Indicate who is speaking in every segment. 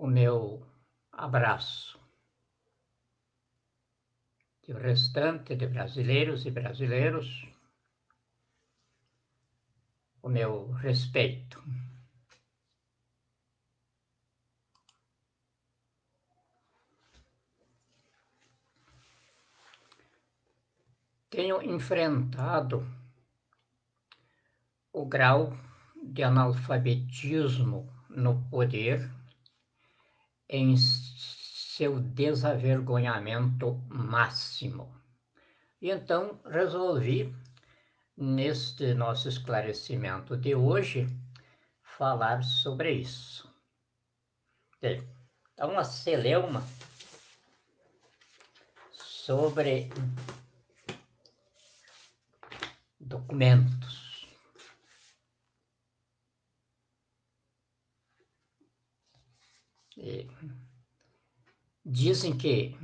Speaker 1: o meu abraço. E o restante de brasileiros e brasileiros, o meu respeito. Tenho enfrentado o grau de analfabetismo no poder em seu desavergonhamento máximo. E então resolvi, neste nosso esclarecimento de hoje, falar sobre isso. Então, uma celeuma sobre documentos. E dizem que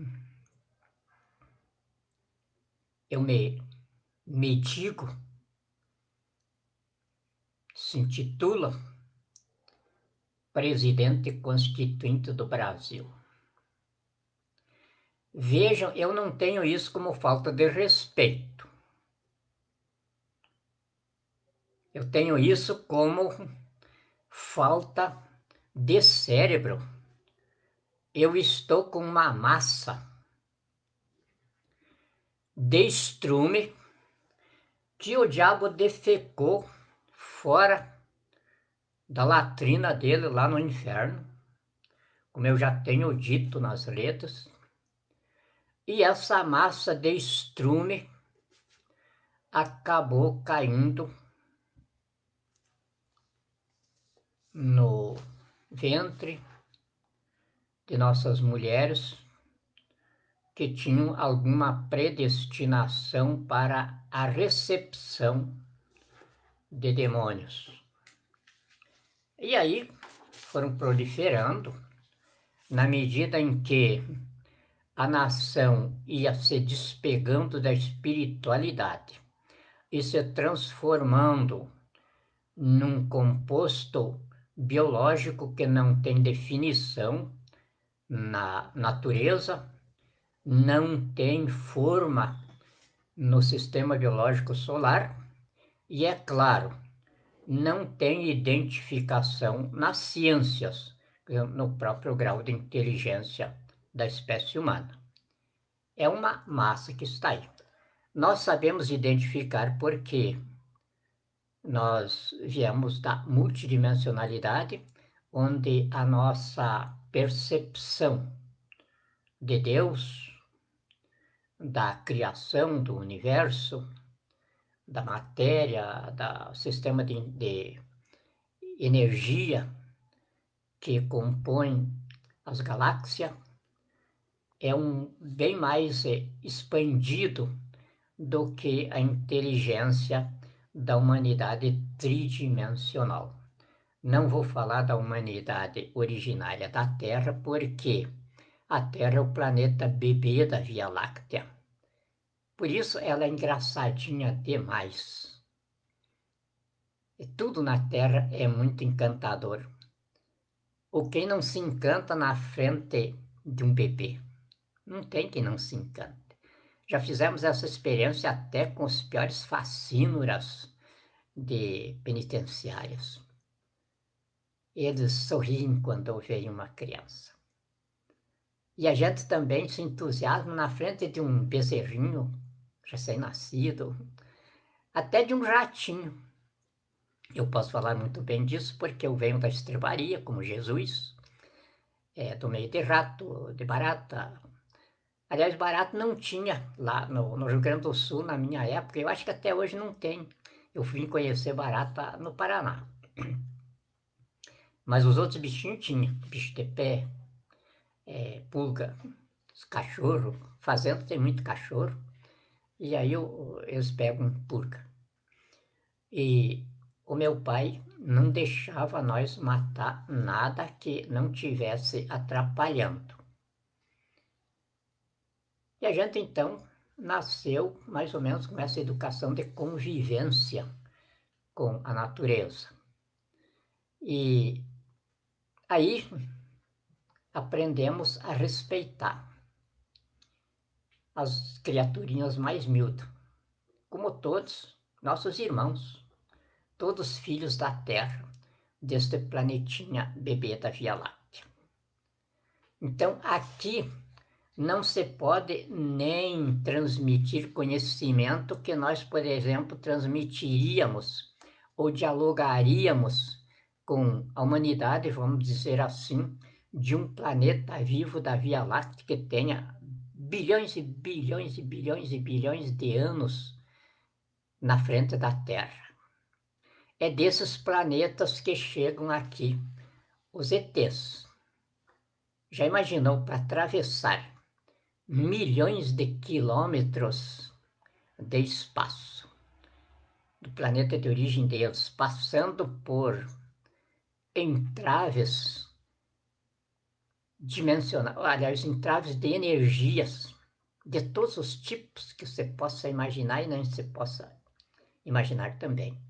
Speaker 1: eu me digo, se intitula presidente constituinte do Brasil. Vejam, eu não tenho isso como falta de respeito. Eu tenho isso como falta de cérebro. Eu estou com uma massa de estrume que o diabo defecou fora da latrina dele lá no inferno, como eu já tenho dito nas letras. E essa massa de estrume acabou caindo no ventre de nossas mulheres que tinham alguma predestinação para a recepção de demônios. E aí foram proliferando, na medida em que a nação ia se despegando da espiritualidade e se transformando num composto biológico que não tem definição na natureza, não tem forma no sistema biológico solar e, é claro, não tem identificação nas ciências, no próprio grau de inteligência da espécie humana. É uma massa que está aí. Nós sabemos identificar porque nós viemos da multidimensionalidade, onde a nossa percepção de Deus, da criação do universo, da matéria, do sistema de energia que compõe as galáxias, é bem mais expandido do que a inteligência da humanidade tridimensional. Não vou falar da humanidade originária da Terra, porque a Terra é o planeta bebê da Via Láctea. Por isso ela é engraçadinha demais. E tudo na Terra é muito encantador. Ou quem não se encanta na frente de um bebê? Não tem quem não se encante. Já fizemos essa experiência até com os piores facínoras de penitenciárias. Eles sorriem quando veem uma criança. E a gente também se entusiasma na frente de um bezerrinho recém-nascido, até de um ratinho. Eu posso falar muito bem disso porque eu venho da estrebaria, como Jesus, do meio de rato, de barata. Aliás, barato não tinha lá no Rio Grande do Sul, na minha época. Eu acho que até hoje não tem. Eu vim conhecer barata no Paraná. Mas os outros bichinhos tinham. Bicho de pé, pulga, cachorro. Fazenda tem muito cachorro. E aí eles pegam pulga. E o meu pai não deixava nós matar nada que não tivesse atrapalhando. E a gente, então, nasceu mais ou menos com essa educação de convivência com a natureza. E aí, aprendemos a respeitar as criaturinhas mais miúdas, como todos nossos irmãos, todos filhos da Terra, deste planetinha bebê da Via Láctea. Então, aqui não se pode nem transmitir conhecimento que nós, por exemplo, transmitiríamos ou dialogaríamos com a humanidade, vamos dizer assim, de um planeta vivo da Via Láctea que tenha bilhões e bilhões e bilhões e bilhões de anos na frente da Terra. É desses planetas que chegam aqui os ETs. Já imaginou para atravessar milhões de quilômetros de espaço do planeta de origem deles, passando por entraves dimensionais, aliás, entraves de energias de todos os tipos que você possa imaginar e não se possa imaginar também.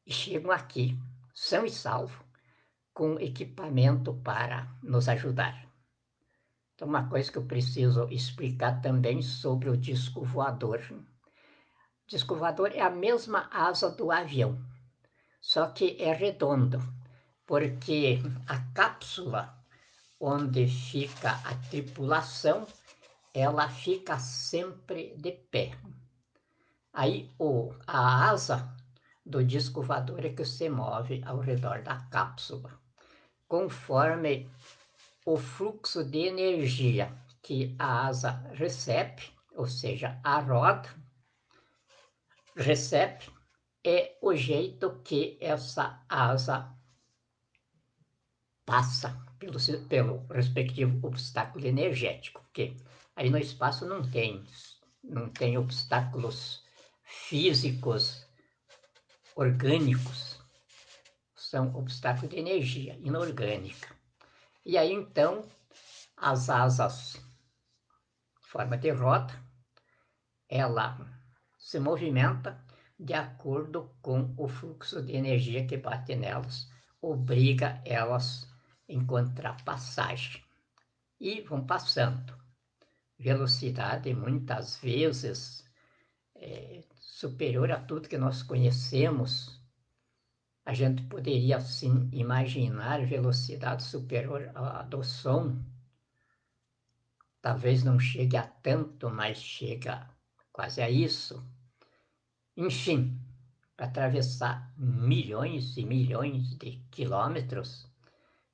Speaker 1: E chegam aqui, são e salvo, com equipamento para nos ajudar. Então, uma coisa que eu preciso explicar também sobre o disco voador. O disco voador é a mesma asa do avião, só que é redondo, porque a cápsula onde fica a tripulação, ela fica sempre de pé. Aí a asa do disco voador é que se move ao redor da cápsula, conforme o fluxo de energia que a asa recebe, ou seja, a roda recebe, é o jeito que essa asa passa pelo respectivo obstáculo energético, porque aí no espaço não tem obstáculos físicos, orgânicos, são obstáculos de energia inorgânica. E aí então as asas, em forma de roda, ela se movimenta de acordo com o fluxo de energia que bate nelas, obriga elas a encontrar passagem. E vão passando. Velocidade muitas vezes superior a tudo que nós conhecemos. A gente poderia, assim, imaginar velocidade superior à do som. Talvez não chegue a tanto, mas chega quase a isso. Enfim, para atravessar milhões e milhões de quilômetros,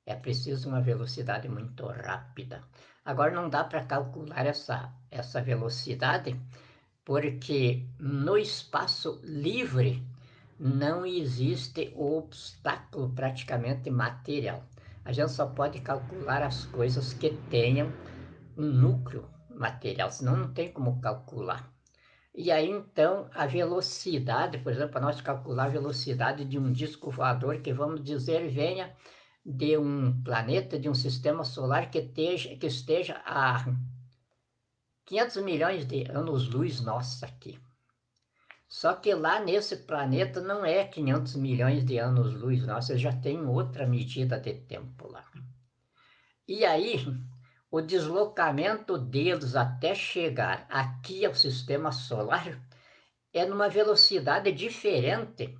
Speaker 1: é preciso uma velocidade muito rápida. Agora, não dá para calcular essa velocidade, porque no espaço livre não existe o obstáculo praticamente material. A gente só pode calcular as coisas que tenham um núcleo material, senão não tem como calcular. E aí, então, a velocidade, por exemplo, para nós calcular a velocidade de um disco voador que, vamos dizer, venha de um planeta, de um sistema solar que esteja a 500 milhões de anos-luz nossa aqui. Só que lá nesse planeta não é 500 milhões de anos-luz nossa, já tem outra medida de tempo lá. E aí, o deslocamento deles até chegar aqui ao sistema solar é numa velocidade diferente.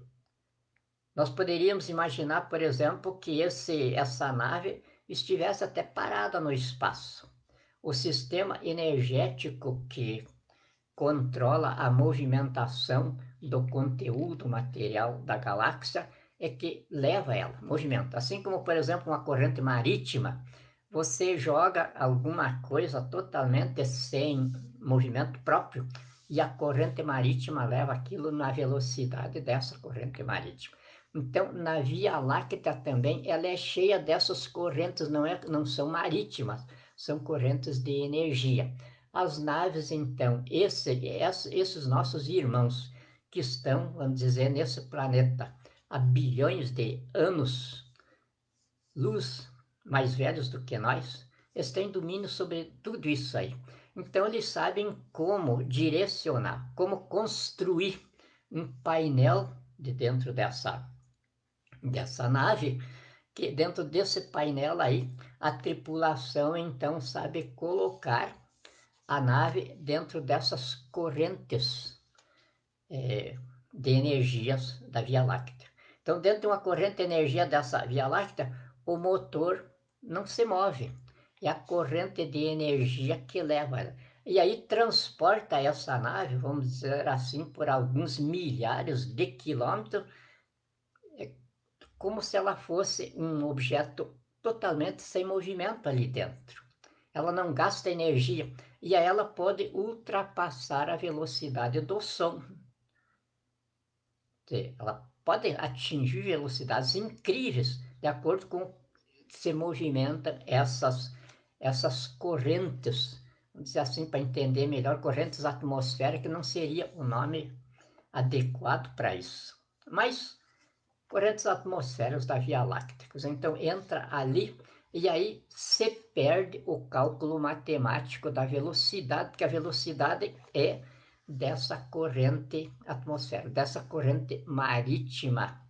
Speaker 1: Nós poderíamos imaginar, por exemplo, que essa nave estivesse até parada no espaço. O sistema energético que controla a movimentação do conteúdo material da galáxia é que leva ela, movimenta. Assim como, por exemplo, uma corrente marítima, você joga alguma coisa totalmente sem movimento próprio e a corrente marítima leva aquilo na velocidade dessa corrente marítima. Então, na Via Láctea também, ela é cheia dessas correntes, não são marítimas, são correntes de energia. As naves, então, esses nossos irmãos que estão, vamos dizer, nesse planeta há bilhões de anos, luz, mais velhos do que nós, eles têm domínio sobre tudo isso aí. Então, eles sabem como direcionar, como construir um painel de dentro dessa nave, que dentro desse painel aí, a tripulação então sabe colocar a nave dentro dessas correntes de energias da Via Láctea. Então, dentro de uma corrente de energia dessa Via Láctea, o motor não se move. É a corrente de energia que leva ela. E aí transporta essa nave, vamos dizer assim, por alguns milhares de quilômetros, como se ela fosse um objeto totalmente sem movimento ali dentro. Ela não gasta energia e aí ela pode ultrapassar a velocidade do som. Ela pode atingir velocidades incríveis de acordo com se movimentam essas correntes, vamos dizer assim, para entender melhor, correntes atmosféricas não seria o nome adequado para isso. Mas correntes atmosféricas da Via Láctea. Então entra ali e aí se perde o cálculo matemático da velocidade, porque a velocidade é dessa corrente atmosférica, dessa corrente marítima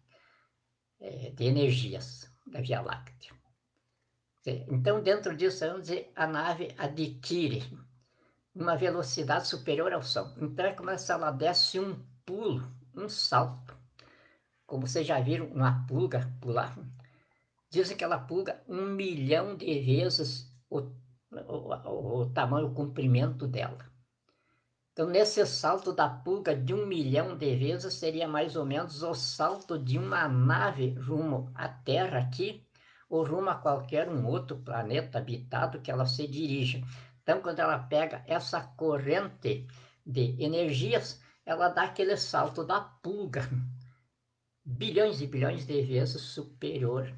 Speaker 1: de energias da Via Láctea. Então, dentro disso, vamos dizer, a nave adquire uma velocidade superior ao som. Então, é como se ela desse um pulo, um salto. Como vocês já viram uma pulga pular, dizem que ela pulga 1 milhão de vezes o tamanho, o comprimento dela. Então, nesse salto da pulga de 1 milhão de vezes, seria mais ou menos o salto de uma nave rumo à Terra aqui, ou rumo a qualquer um outro planeta habitado que ela se dirija. Então, quando ela pega essa corrente de energias, ela dá aquele salto da pulga, bilhões e bilhões de vezes superior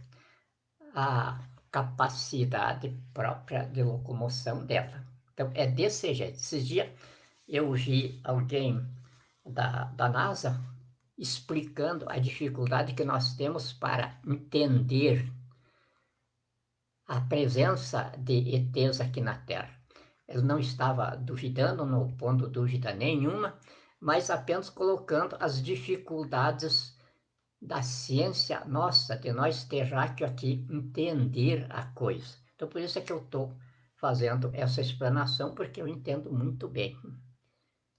Speaker 1: à capacidade própria de locomoção dela. Então, é desse jeito. Esses dias eu vi alguém da NASA explicando a dificuldade que nós temos para entender a presença de ETs aqui na Terra. Ele não estava duvidando, não pondo dúvida nenhuma, mas apenas colocando as dificuldades da ciência nossa, de nós terráqueos aqui, entender a coisa. Então, por isso é que eu estou fazendo essa explanação, porque eu entendo muito bem.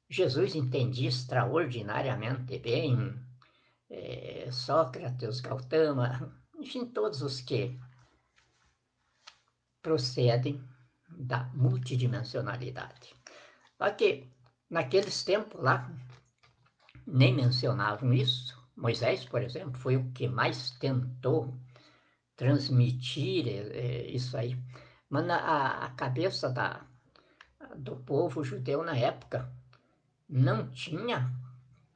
Speaker 1: Jesus entendia extraordinariamente bem, Sócrates, Gautama, enfim, todos os que procedem da multidimensionalidade. Só que naqueles tempos lá, nem mencionavam isso. Moisés, por exemplo, foi o que mais tentou transmitir isso aí. Mas a cabeça do povo judeu na época não tinha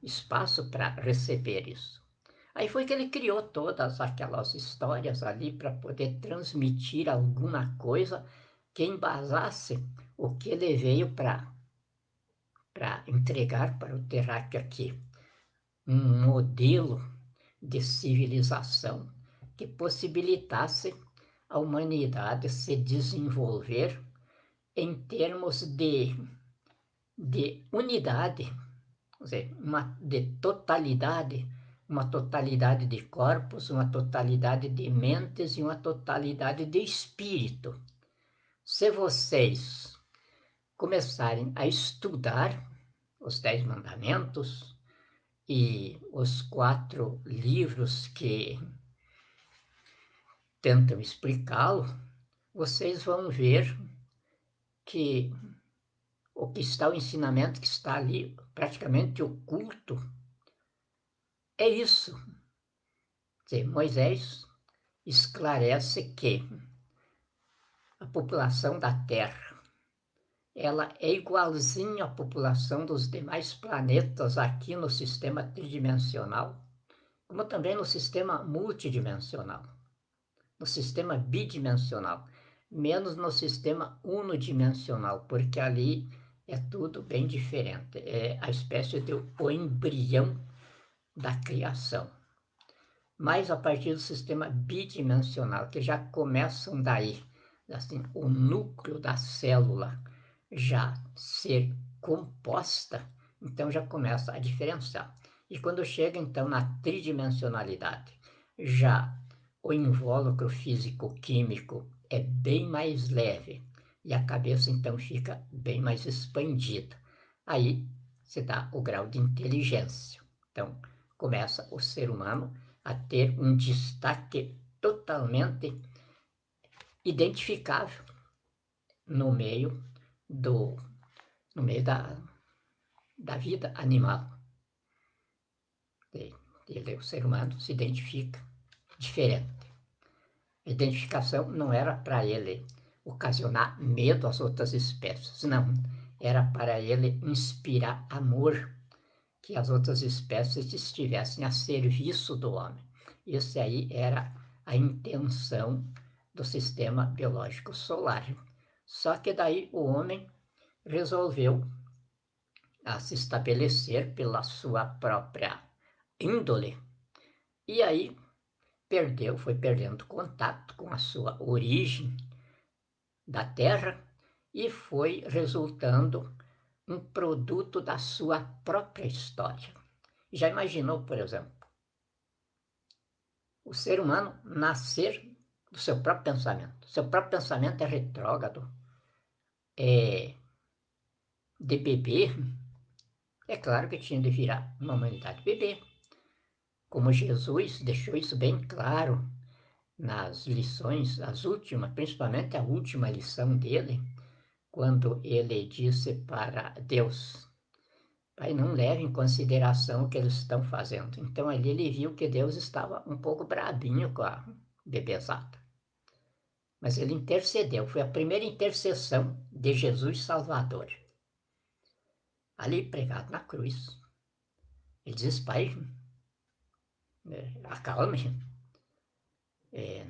Speaker 1: espaço para receber isso. Aí foi que ele criou todas aquelas histórias ali para poder transmitir alguma coisa que embasasse o que ele veio para entregar para o terráqueo aqui. Um modelo de civilização que possibilitasse a humanidade se desenvolver em termos de unidade, quer dizer, uma totalidade de corpos, uma totalidade de mentes e uma totalidade de espírito. Se vocês começarem a estudar os 10 mandamentos e os 4 livros que tentam explicá-lo, vocês vão ver que o ensinamento que está ali praticamente oculto é isso. Moisés esclarece que a população da Terra ela é igualzinha à população dos demais planetas aqui no sistema tridimensional, como também no sistema multidimensional, no sistema bidimensional, menos no sistema unidimensional, porque ali é tudo bem diferente. É a espécie de o embrião da criação. Mas a partir do sistema bidimensional, que já começam daí, assim, o núcleo da célula já ser composta, então já começa a diferenciar. E quando chega então na tridimensionalidade, já o invólucro físico-químico é bem mais leve e a cabeça então fica bem mais expandida. Aí se dá o grau de inteligência. Então começa o ser humano a ter um destaque totalmente identificável no meio do no meio da vida animal. O ser humano se identifica diferente. A identificação não era para ele ocasionar medo às outras espécies, não. Era para ele inspirar amor, que as outras espécies estivessem a serviço do homem. Isso aí era a intenção do sistema biológico solar. Só que daí o homem resolveu se estabelecer pela sua própria índole, e aí foi perdendo contato com a sua origem da Terra e foi resultando um produto da sua própria história. Já imaginou, por exemplo, o ser humano nascer do seu próprio pensamento? Seu próprio pensamento é retrógrado, é de bebê. É claro que tinha de virar uma humanidade bebê. Como Jesus deixou isso bem claro nas lições, as últimas, principalmente a última lição dele, quando ele disse para Deus: Pai, não leve em consideração o que eles estão fazendo. Então ali ele viu que Deus estava um pouco brabinho com a bebezada. Mas ele intercedeu, foi a primeira intercessão de Jesus Salvador. Ali pregado na cruz. Ele diz: Pai, acalme,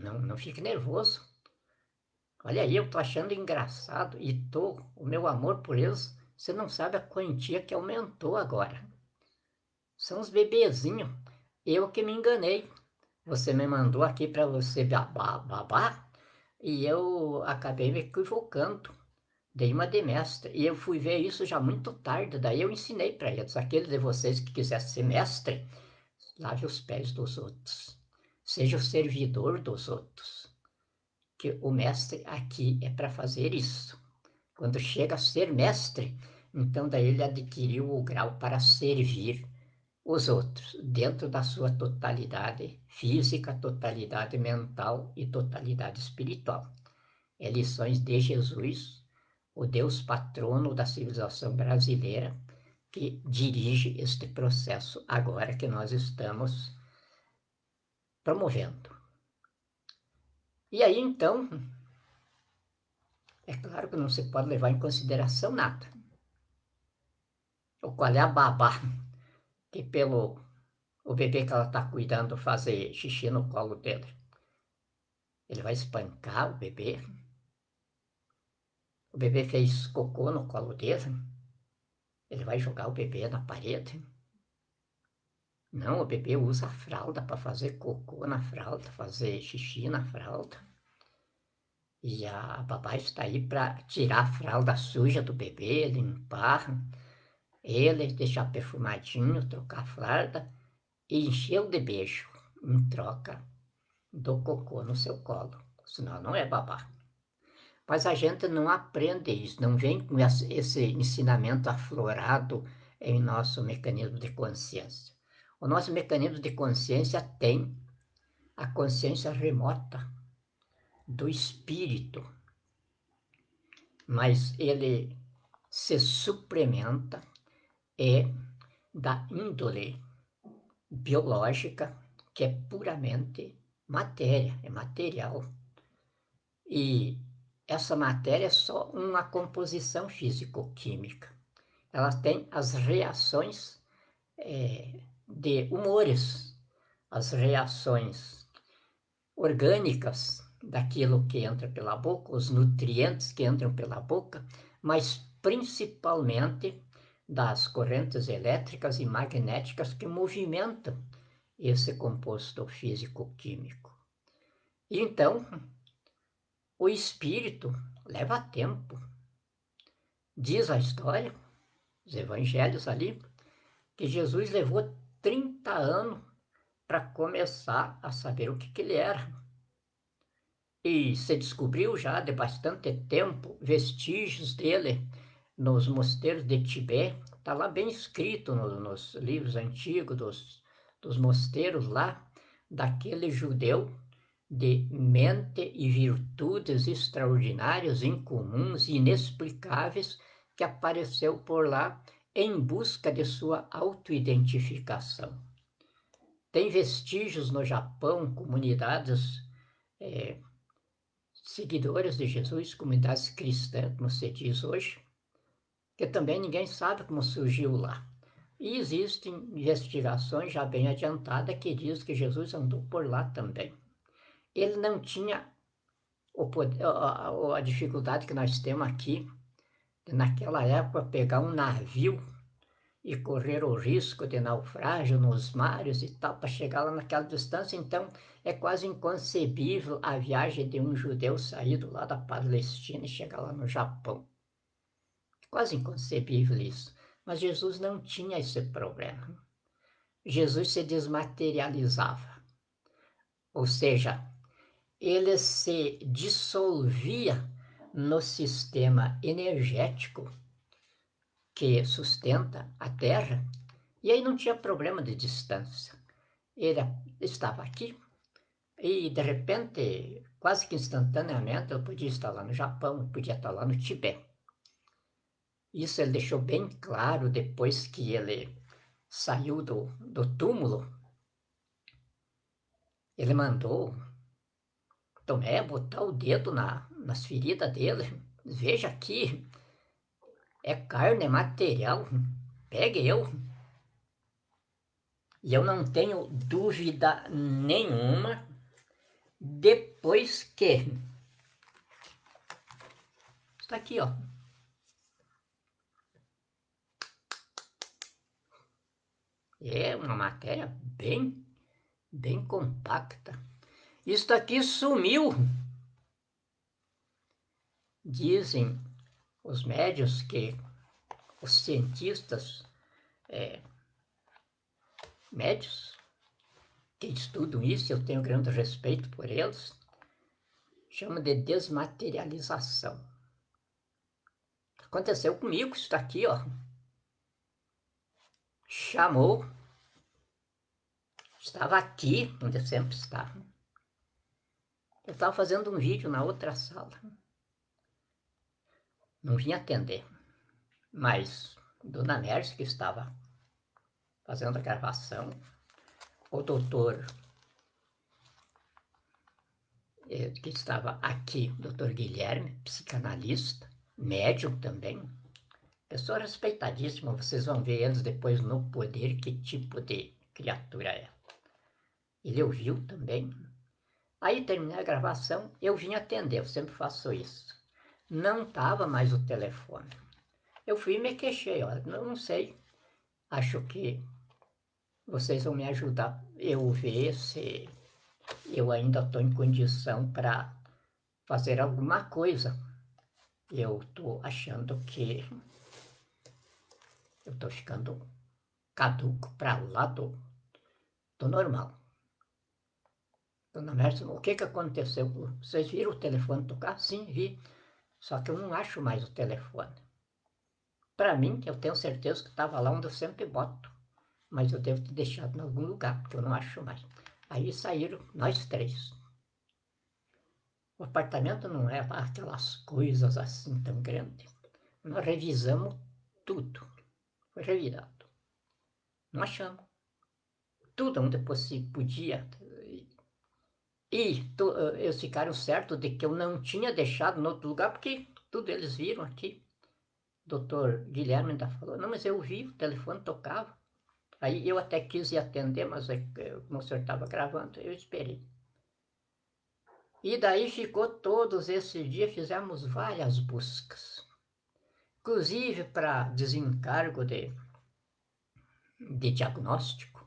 Speaker 1: não fique nervoso. Olha aí, eu tô achando engraçado e o meu amor por eles, você não sabe a quantia que aumentou agora. São os bebezinhos. Eu que me enganei. Você me mandou aqui para você babar e eu acabei me equivocando. Dei uma de mestre e eu fui ver isso já muito tarde. Daí eu ensinei para eles: aquele de vocês que quiser ser mestre, lave os pés dos outros. Seja o servidor dos outros. Que o mestre aqui é para fazer isso. Quando chega a ser mestre, então daí ele adquiriu o grau para servir os outros, dentro da sua totalidade física, totalidade mental e totalidade espiritual. É lições de Jesus, o Deus patrono da civilização brasileira, que dirige este processo agora que nós estamos promovendo. E aí, então, é claro que não se pode levar em consideração nada. O qual é a babá que pelo o bebê que ela está cuidando fazer xixi no colo dele. Ele vai espancar o bebê. O bebê fez cocô no colo dele. Ele vai jogar o bebê na parede. Não, o bebê usa a fralda para fazer cocô na fralda, fazer xixi na fralda. E a babá está aí para tirar a fralda suja do bebê, limpar ele, deixar perfumadinho, trocar a fralda e encher de beijo em troca do cocô no seu colo. Senão não é babá. Mas a gente não aprende isso, não vem com esse ensinamento aflorado em nosso mecanismo de consciência. O nosso mecanismo de consciência tem a consciência remota do espírito, mas ele se suplementa da índole biológica, que é puramente matéria, é material. E essa matéria é só uma composição físico-química. Ela tem as reações de humores, as reações orgânicas daquilo que entra pela boca, os nutrientes que entram pela boca, mas principalmente das correntes elétricas e magnéticas que movimentam esse composto físico-químico. E então, o espírito leva tempo. Diz a história, os evangelhos ali, que Jesus levou 30 anos para começar a saber o que ele era. E se descobriu já de bastante tempo vestígios dele nos mosteiros de Tibete. Está lá bem escrito nos livros antigos dos mosteiros lá, daquele judeu de mente e virtudes extraordinárias, incomuns e inexplicáveis, que apareceu por lá em busca de sua autoidentificação. Tem vestígios no Japão, comunidades seguidoras de Jesus, comunidades cristãs, como se diz hoje, que também ninguém sabe como surgiu lá. E existem investigações já bem adiantadas que dizem que Jesus andou por lá também. Ele não tinha a dificuldade que nós temos aqui, de naquela época pegar um navio e correr o risco de naufrágio nos mares e tal, para chegar lá naquela distância. Então, é quase inconcebível a viagem de um judeu saído lá da Palestina e chegar lá no Japão. Quase inconcebível isso. Mas Jesus não tinha esse problema. Jesus se desmaterializava. Ou seja, ele se dissolvia no sistema energético que sustenta a Terra, e aí não tinha problema de distância. Ele estava aqui e, de repente, quase que instantaneamente, ele podia estar lá no Japão, podia estar lá no Tibete. Isso ele deixou bem claro depois que ele saiu do túmulo. Ele mandou Tomé botar o dedo nas feridas dele. Veja aqui, é carne, é material, pegue eu. E eu não tenho dúvida nenhuma, depois que... Está aqui, ó. É uma matéria bem compacta. Isto aqui sumiu. Dizem os médios que os cientistas médios que estudam isso, eu tenho grande respeito por eles, chamam de desmaterialização. Aconteceu comigo, isso aqui, ó. Chamou, estava aqui, onde eu sempre estava. Eu estava fazendo um vídeo na outra sala. Não vim atender, mas Dona Mércia, que estava fazendo a gravação, o doutor que estava aqui, o doutor Guilherme, psicanalista, médium também, pessoa respeitadíssima, vocês vão ver eles depois no Poder, que tipo de criatura é. Ele ouviu também. Aí terminei a gravação, eu vim atender, eu sempre faço isso. Não estava mais o telefone. Eu fui e me queixei, ó, não sei, acho que vocês vão me ajudar eu ver se eu ainda estou em condição para fazer alguma coisa. Eu estou achando que eu estou ficando caduco para lá do normal. Dona Mércia, o que aconteceu? Vocês viram o telefone tocar? Sim, vi. Só que eu não acho mais o telefone. Para mim, eu tenho certeza que estava lá onde eu sempre boto. Mas eu devo ter deixado em algum lugar, porque eu não acho mais. Aí saíram nós três. O apartamento não é aquelas coisas assim tão grandes. Nós revisamos tudo. Foi revirado. Não achamos. Tudo onde podia. E eles ficaram certos de que eu não tinha deixado em outro lugar, porque tudo eles viram aqui. O doutor Guilherme ainda falou, não, mas eu vi, o telefone tocava. Aí eu até quis ir atender, mas como o senhor estava gravando, eu esperei. E daí ficou todos esses dias, fizemos várias buscas. Inclusive para desencargo de diagnóstico.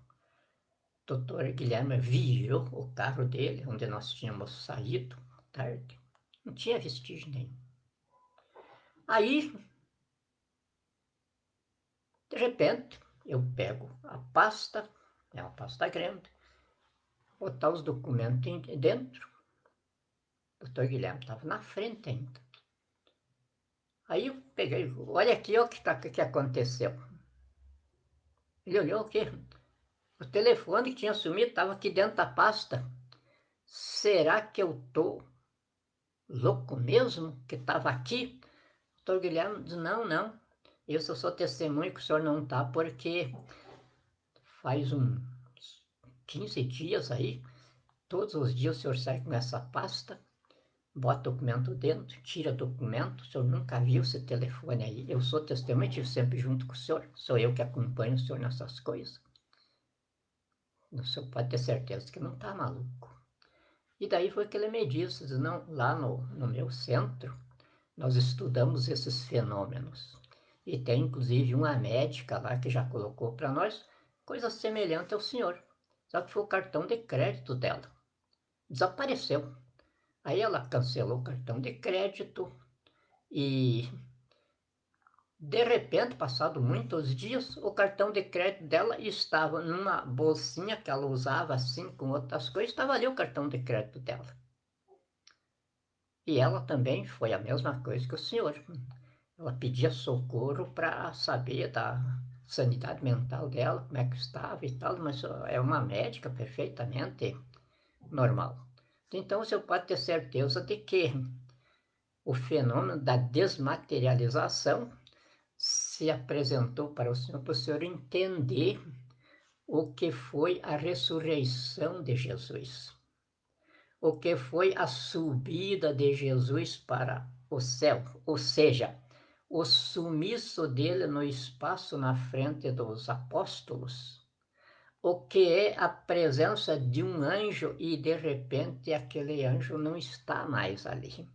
Speaker 1: O doutor Guilherme viu o carro dele, onde nós tínhamos saído tarde. Não tinha vestígio nenhum. Aí, de repente, eu pego a pasta, é uma pasta grande, botar os documentos dentro, Doutor Guilherme estava na frente ainda. Aí eu peguei, olha aqui o que aconteceu. Ele olhou o quê? O telefone que tinha sumido estava aqui dentro da pasta. Será que eu tô louco mesmo que estava aqui? O doutor Guilherme disse, não. Eu sou testemunho que o senhor não está, porque faz uns 15 dias aí, todos os dias o senhor sai com essa pasta, bota documento dentro, tira documento, o senhor nunca viu esse telefone aí. Eu sou testemunha, estive sempre junto com o senhor, sou eu que acompanho o senhor nessas coisas. O senhor pode ter certeza que não está maluco. E daí foi que ele me disse, não, lá no meu centro, nós estudamos esses fenômenos. E tem inclusive uma médica lá que já colocou para nós coisa semelhante ao senhor. Só que foi o cartão de crédito dela. Desapareceu. Aí ela cancelou o cartão de crédito e de repente, passado muitos dias, o cartão de crédito dela estava numa bolsinha que ela usava assim com outras coisas, estava ali o cartão de crédito dela. E ela também foi a mesma coisa que o senhor. Ela pedia socorro para saber da sanidade mental dela, como é que estava e tal, mas é uma médica perfeitamente normal. Então você pode ter certeza de que o fenômeno da desmaterialização se apresentou para o senhor entender o que foi a ressurreição de Jesus, o que foi a subida de Jesus para o céu, ou seja, o sumiço dele no espaço na frente dos apóstolos, o que é a presença de um anjo e de repente aquele anjo não está mais ali.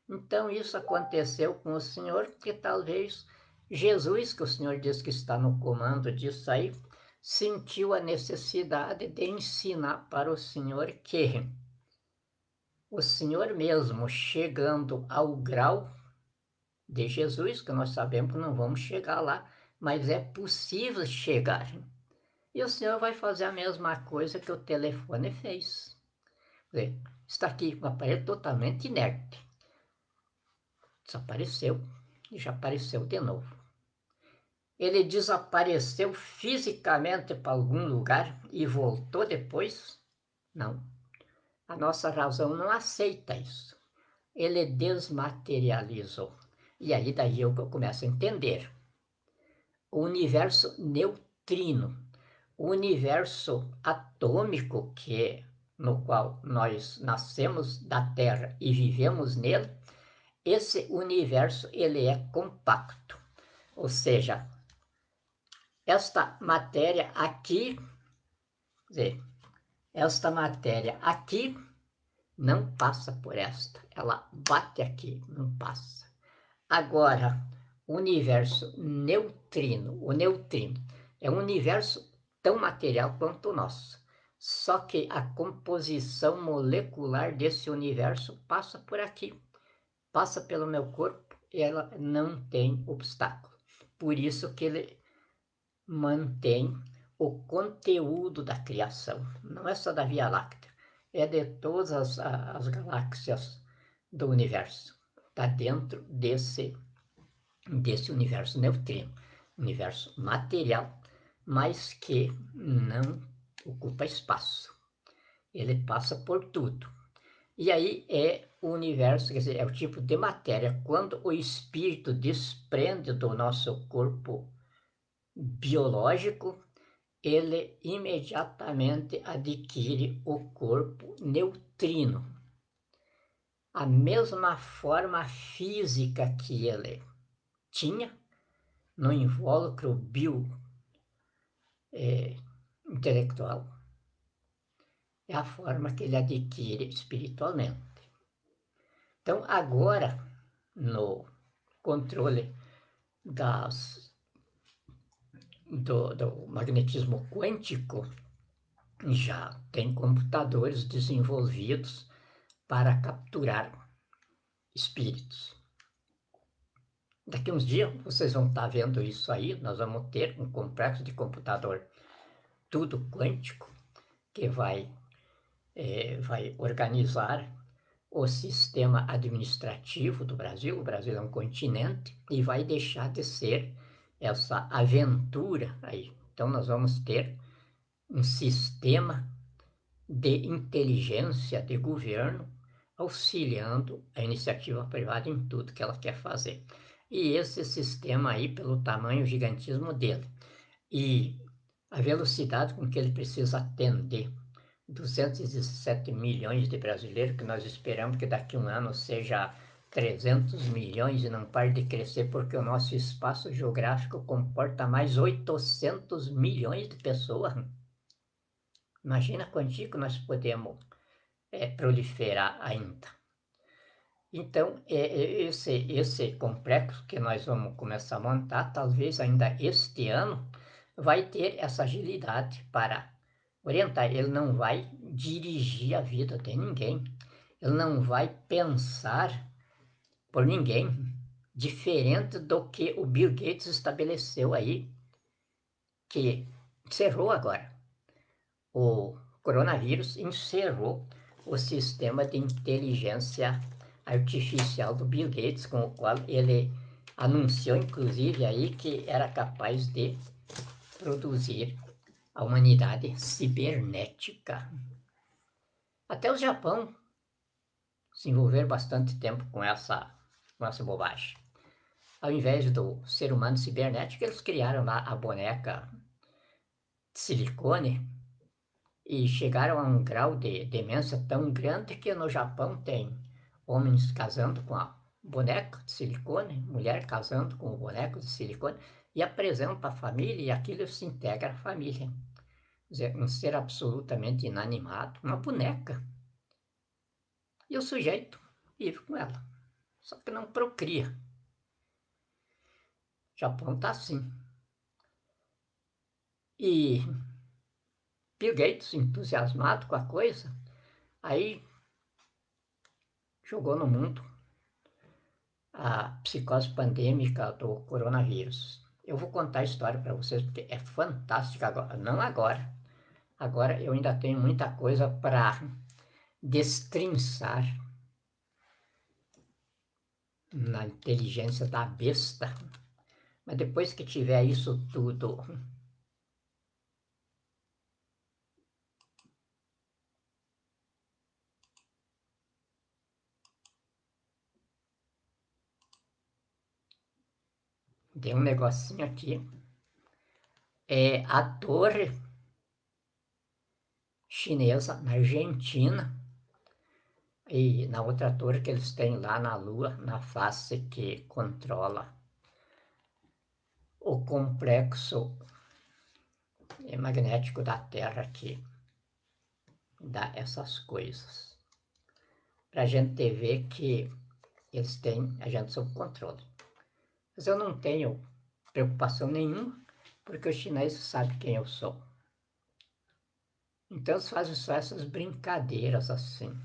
Speaker 1: Então isso aconteceu com o Senhor, que talvez Jesus, que o Senhor diz que está no comando disso aí, sentiu a necessidade de ensinar para o Senhor que o Senhor mesmo, chegando ao grau de Jesus, que nós sabemos que não vamos chegar lá, mas é possível chegar. E o Senhor vai fazer a mesma coisa que o telefone fez. Está aqui um aparelho totalmente inerte. Desapareceu e já apareceu de novo. Ele desapareceu fisicamente para algum lugar e voltou depois? Não. A nossa razão não aceita isso. Ele desmaterializou. E aí daí eu começo a entender. O universo neutrino, o universo atômico no qual nós nascemos da Terra e vivemos nele, esse universo ele é compacto. Ou seja, esta matéria aqui, esta matéria aqui não passa por esta, ela bate aqui, não passa. Agora, o universo neutrino, o neutrino é um universo tão material quanto o nosso, só que a composição molecular desse universo passa por aqui, passa pelo meu corpo e ela não tem obstáculo. Por isso que ele mantém o conteúdo da criação, não é só da Via Láctea, é de todas as galáxias do universo, está dentro desse universo neutrino, universo material, mas que não ocupa espaço, ele passa por tudo. E aí é o universo, quer dizer, é o tipo de matéria, quando o espírito desprende do nosso corpo biológico, ele imediatamente adquire o corpo neutrino. A mesma forma física que ele tinha no invólucro intelectual, é a forma que ele adquire espiritualmente. Então, agora, no controle do magnetismo quântico, já tem computadores desenvolvidos para capturar espíritos. Daqui uns dias vocês vão estar vendo isso aí, nós vamos ter um complexo de computador tudo quântico que vai organizar o sistema administrativo do Brasil. O Brasil é um continente e vai deixar de ser essa aventura aí. Então, nós vamos ter um sistema de inteligência de governo auxiliando a iniciativa privada em tudo que ela quer fazer. E esse sistema aí, pelo tamanho, gigantismo dele, e a velocidade com que ele precisa atender 217 milhões de brasileiros, que nós esperamos que daqui a um ano seja 300 milhões e não pare de crescer, porque o nosso espaço geográfico comporta mais 800 milhões de pessoas. Imagina quanto nós podemos proliferar ainda. Então, esse complexo que nós vamos começar a montar, talvez ainda este ano, vai ter essa agilidade para orientar. Ele não vai dirigir a vida de ninguém, ele não vai pensar por ninguém, diferente do que o Bill Gates estabeleceu aí, que encerrou agora. O coronavírus encerrou o sistema de inteligência artificial do Bill Gates, com o qual ele anunciou, inclusive, aí que era capaz de produzir a humanidade cibernética. Até o Japão se envolver bastante tempo com essa bobagem. Ao invés do ser humano cibernético, eles criaram lá a boneca de silicone e chegaram a um grau de demência tão grande que no Japão tem homens casando com a boneca de silicone, mulher casando com o boneco de silicone, e apresentam para a família, e aquilo se integra à família. Quer dizer, um ser absolutamente inanimado, uma boneca. E o sujeito vive com ela, só que não procria. O Japão está assim. E Bill Gates, entusiasmado com a coisa, aí jogou no mundo a psicose pandêmica do coronavírus. Eu vou contar a história para vocês porque é fantástica agora, não agora. Agora eu ainda tenho muita coisa para destrinçar na inteligência da besta. Mas depois que tiver isso tudo tem um negocinho aqui. É a torre chinesa na Argentina e na outra torre que eles têm lá na Lua, na face que controla o complexo magnético da Terra que dá essas coisas. Para a gente ver que eles têm a gente sob controle. Mas eu não tenho preocupação nenhuma, porque os chineses sabem quem eu sou. Então eles fazem só essas brincadeiras assim.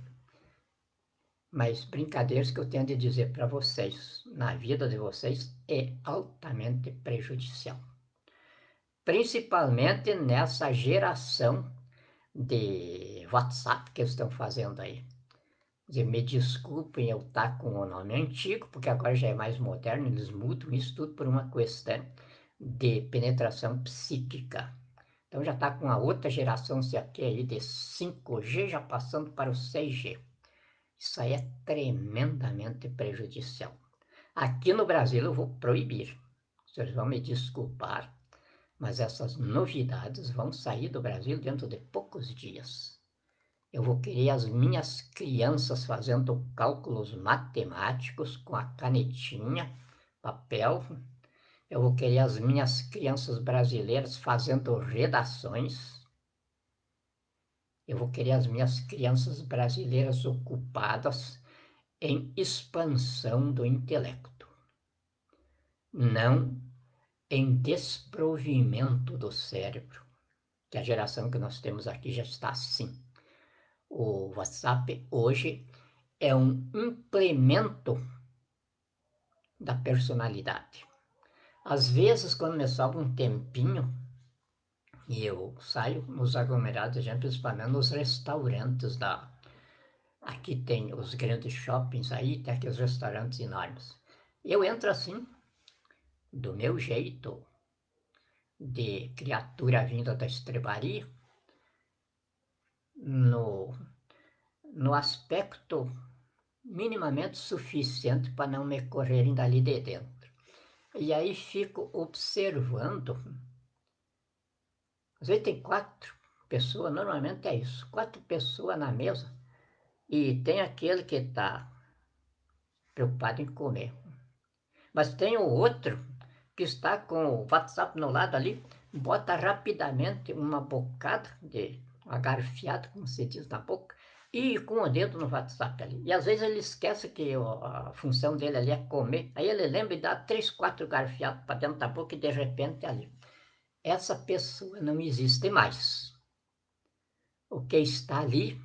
Speaker 1: Mas brincadeiras que eu tenho de dizer para vocês, na vida de vocês, é altamente prejudicial. Principalmente nessa geração de WhatsApp que eles estão fazendo aí. Quer dizer, me desculpem eu estar com o nome antigo, porque agora já é mais moderno, eles mudam isso tudo por uma questão de penetração psíquica. Então já está com a outra geração, se aqui aí de 5G, já passando para o 6G. Isso aí é tremendamente prejudicial. Aqui no Brasil eu vou proibir. Vocês vão me desculpar, mas essas novidades vão sair do Brasil dentro de poucos dias. Eu vou querer as minhas crianças fazendo cálculos matemáticos com a canetinha, papel. Eu vou querer as minhas crianças brasileiras fazendo redações. Eu vou querer as minhas crianças brasileiras ocupadas em expansão do intelecto, não em desprovimento do cérebro, que a geração que nós temos aqui já está assim. O WhatsApp hoje é um implemento da personalidade. Às vezes, quando me sobra um tempinho, e eu saio nos aglomerados, principalmente nos restaurantes Aqui tem os grandes shoppings aí, tem aqueles restaurantes enormes. Eu entro assim, do meu jeito, de criatura vinda da estrebaria, no, no aspecto minimamente suficiente para não me correrem dali de dentro. E aí fico observando. Às vezes tem 4 pessoas, normalmente é isso, 4 pessoas na mesa, e tem aquele que está preocupado em comer. Mas tem o outro que está com o WhatsApp no lado ali, bota rapidamente uma bocada de uma garfiada, como se diz na boca, e com o dedo no WhatsApp ali. E às vezes ele esquece que a função dele ali é comer. Aí ele lembra e dá 3, 4 garfiadas para dentro da boca e de repente ali. Essa pessoa não existe mais. O que está ali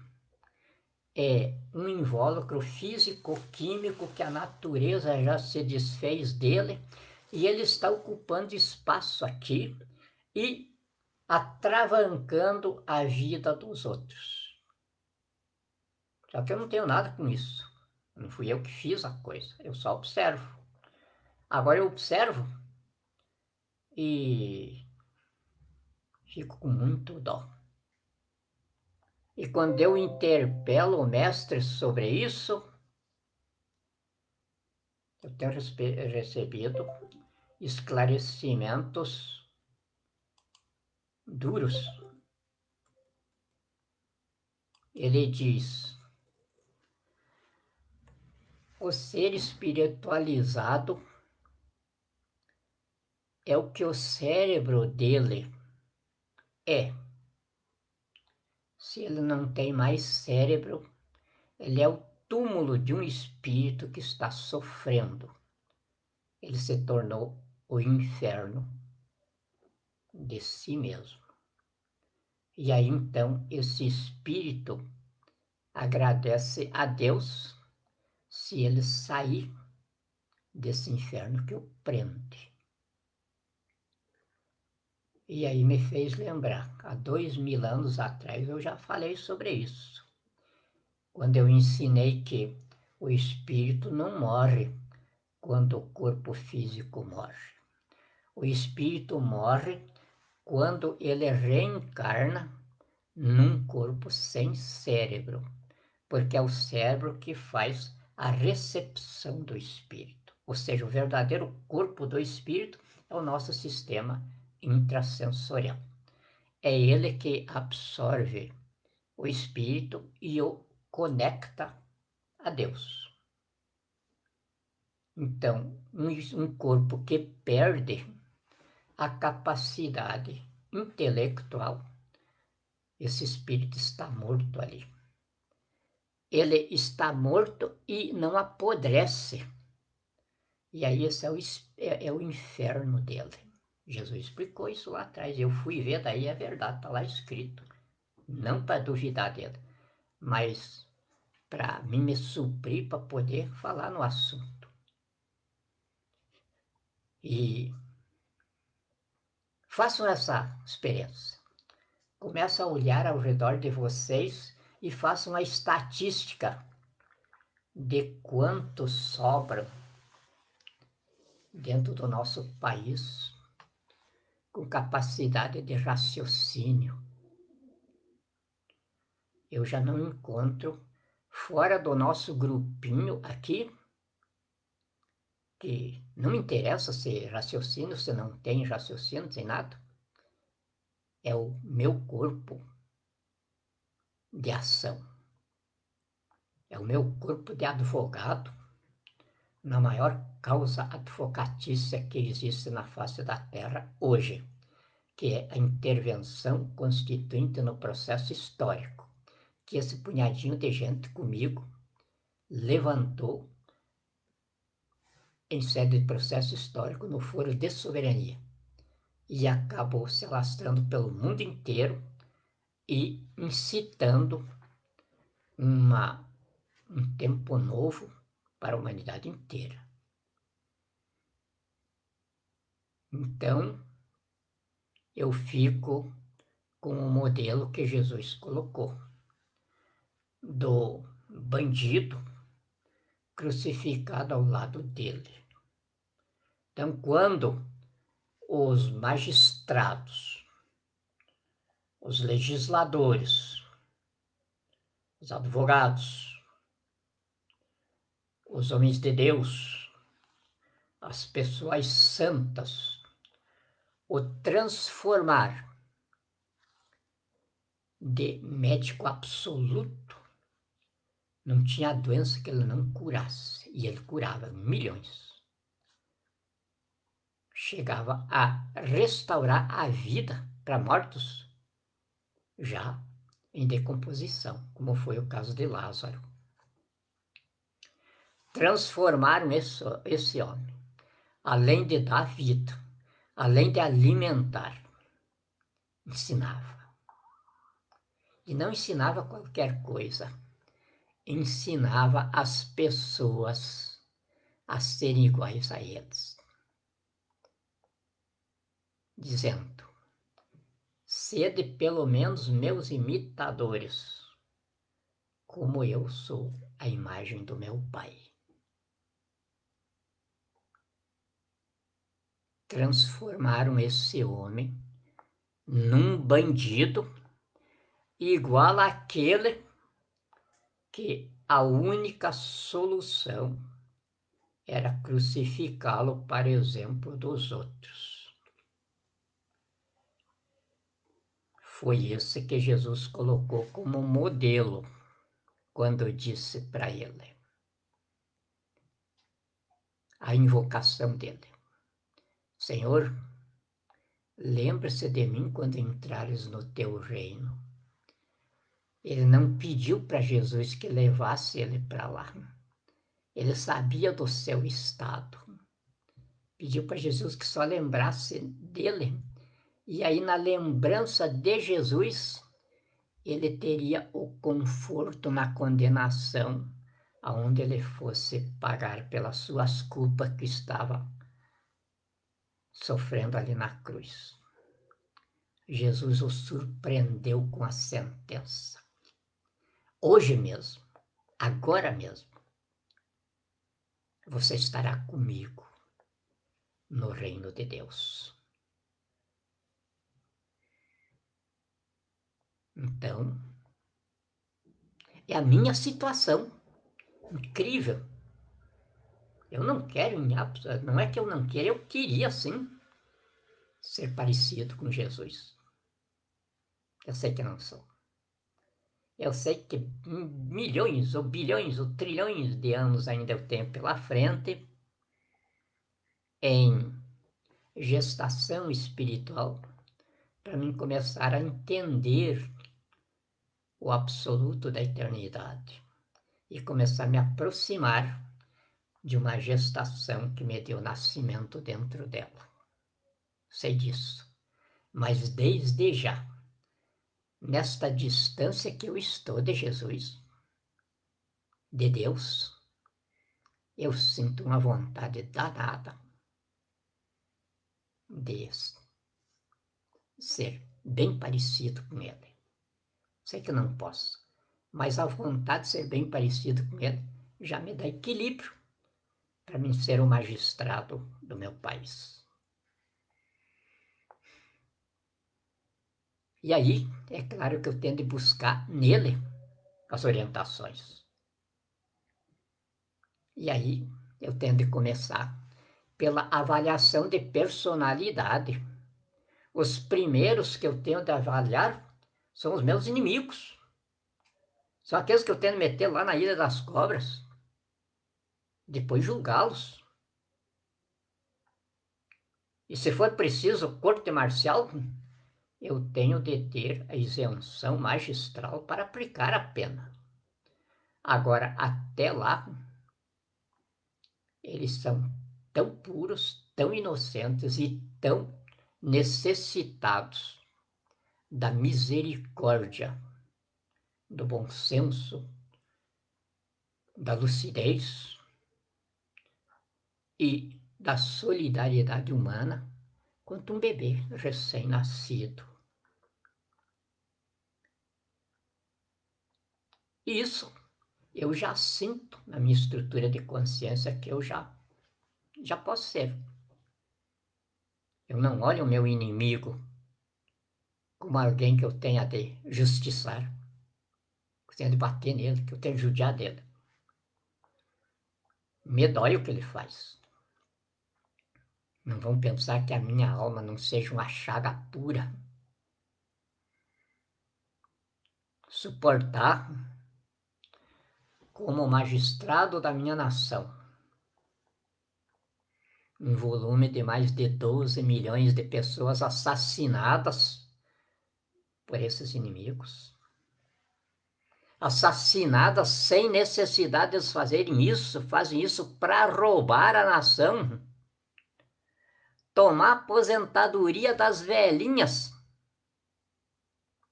Speaker 1: é um invólucro físico-químico que a natureza já se desfez dele e ele está ocupando espaço aqui e atravancando a vida dos outros. Só que eu não tenho nada com isso. Não fui eu que fiz a coisa, eu só observo. Agora eu observo e fico com muito dó. E quando eu interpelo o mestre sobre isso, eu tenho recebido esclarecimentos duros. Ele diz: o ser espiritualizado é o que o cérebro dele é. Se ele não tem mais cérebro, ele é o túmulo de um espírito que está sofrendo. Ele se tornou o inferno de si mesmo. E aí então esse espírito agradece a Deus se ele sair desse inferno que o prende. E aí me fez lembrar, há 2000 anos atrás eu já falei sobre isso, quando eu ensinei que o espírito não morre quando o corpo físico morre. O espírito morre quando ele reencarna num corpo sem cérebro, porque é o cérebro que faz a recepção do espírito. Ou seja, o verdadeiro corpo do espírito é o nosso sistema intrasensorial. É ele que absorve o espírito e o conecta a Deus. Então, um corpo que perde a capacidade intelectual, esse espírito está morto ali. Ele está morto e não apodrece. E aí esse é o inferno dele. Jesus explicou isso lá atrás. Eu fui ver, daí é verdade, está lá escrito. Não para duvidar dele, mas para mim me suprir para poder falar no assunto. E façam essa experiência. Começam a olhar ao redor de vocês e façam a estatística de quantos sobram dentro do nosso país com capacidade de raciocínio. Eu já não encontro fora do nosso grupinho aqui, que não me interessa se raciocínio, se não tem raciocínio, sem nada. É o meu corpo de ação. É o meu corpo de advogado na maior causa advocatícia que existe na face da Terra hoje, que é a intervenção constituinte no processo histórico, que esse punhadinho de gente comigo levantou em sede de processo histórico no Foro de Soberania e acabou se alastrando pelo mundo inteiro e incitando um tempo novo para a humanidade inteira. Então, eu fico com o modelo que Jesus colocou, bandido crucificado ao lado dele. Então, quando os magistrados, os legisladores, os advogados, os homens de Deus, as pessoas santas, o transformar de médico absoluto, não tinha doença que ele não curasse, e ele curava milhões. Chegava a restaurar a vida para mortos já em decomposição, como foi o caso de Lázaro. Transformaram esse homem, além de dar vida, além de alimentar, ensinava. E não ensinava qualquer coisa, ensinava as pessoas a serem iguais a eles, dizendo: sede pelo menos meus imitadores, como eu sou a imagem do meu Pai. Transformaram esse homem num bandido igual àquele que a única solução era crucificá-lo para exemplo dos outros. Foi esse que Jesus colocou como modelo quando disse para ele a invocação dele: Senhor, lembra-se de mim quando entrares no teu reino. Ele não pediu para Jesus que levasse ele para lá. Ele sabia do seu estado. Pediu para Jesus que só lembrasse dele. E aí, na lembrança de Jesus, ele teria o conforto na condenação, aonde ele fosse pagar pelas suas culpas que estava sofrendo ali na cruz. Jesus o surpreendeu com a sentença. Hoje mesmo, agora mesmo, você estará comigo no reino de Deus. Então, é a minha situação incrível. Eu não quero, não é que eu não quero, eu queria sim ser parecido com Jesus. Eu sei que não sou. Eu sei que milhões, ou bilhões, ou trilhões de anos ainda eu tenho pela frente em gestação espiritual para mim começar a entender o absoluto da eternidade e começar a me aproximar de uma gestação que me deu nascimento dentro dela. Sei disso. Mas desde já, nesta distância que eu estou de Jesus, de Deus, eu sinto uma vontade danada de ser bem parecido com Ele. Sei que não posso, mas a vontade de ser bem parecido com Ele já me dá equilíbrio para mim ser o magistrado do meu país. E aí, é claro que eu tenho de buscar nele as orientações. E aí, eu tenho de começar pela avaliação de personalidade. Os primeiros que eu tenho de avaliar são os meus inimigos. São aqueles que eu tenho de meter lá na Ilha das Cobras. Depois julgá-los. E se for preciso corte marcial, eu tenho de ter a isenção magistral para aplicar a pena. Agora, até lá, eles são tão puros, tão inocentes e tão necessitados da misericórdia, do bom senso, da lucidez e da solidariedade humana quanto um bebê recém-nascido. Isso eu já sinto na minha estrutura de consciência que eu já posso ser. Eu não olho o meu inimigo como alguém que eu tenha de justiçar, que eu tenha de bater nele, que eu tenha de judiar dele. Me dói o que ele faz. Não vão pensar que a minha alma não seja uma chaga pura. Suportar como magistrado da minha nação um volume de mais de 12 milhões de pessoas assassinadas por esses inimigos. Assassinadas sem necessidade de eles fazem isso para roubar a nação. Tomar a aposentadoria das velhinhas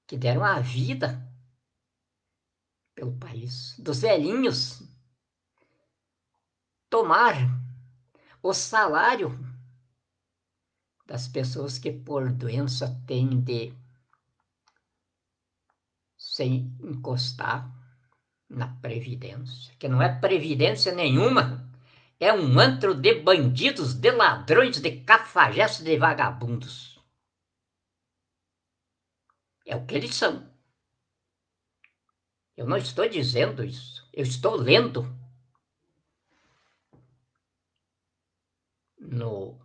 Speaker 1: que deram a vida pelo país, dos velhinhos. Tomar o salário das pessoas que por doença têm de se encostar na previdência, que não é previdência nenhuma, é um antro de bandidos, de ladrões, de cafajestes, de vagabundos. É o que eles são. Eu não estou dizendo isso, eu estou lendo no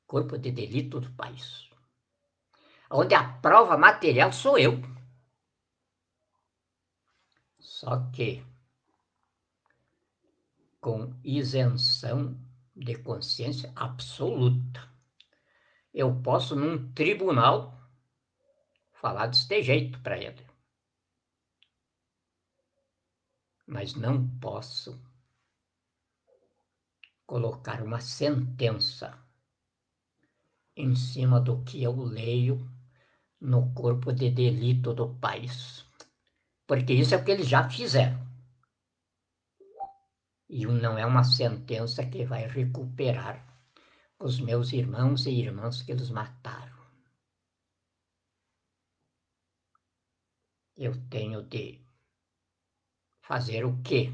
Speaker 1: corpo de delito do país, onde a prova material sou eu. Só que com isenção de consciência absoluta. Eu posso, num tribunal, falar deste jeito para ele. Mas não posso colocar uma sentença em cima do que eu leio no corpo de delito do país. Porque isso é o que eles já fizeram. E não é uma sentença que vai recuperar os meus irmãos e irmãs que eles mataram. Eu tenho de fazer o quê?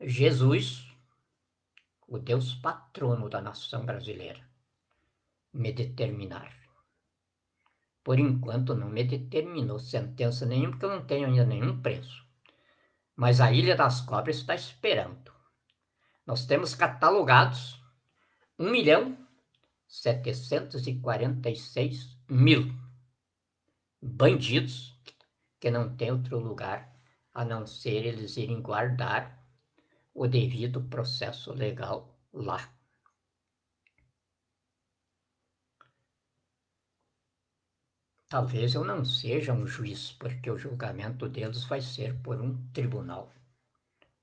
Speaker 1: Jesus, o Deus patrono da nação brasileira, me determinar. Por enquanto não me determinou sentença nenhuma, porque eu não tenho ainda nenhum preso. Mas a Ilha das Cobras está esperando. Nós temos catalogados 1.746.000 bandidos que não tem outro lugar a não ser eles irem guardar o devido processo legal lá. Talvez eu não seja um juiz, porque o julgamento deles vai ser por um tribunal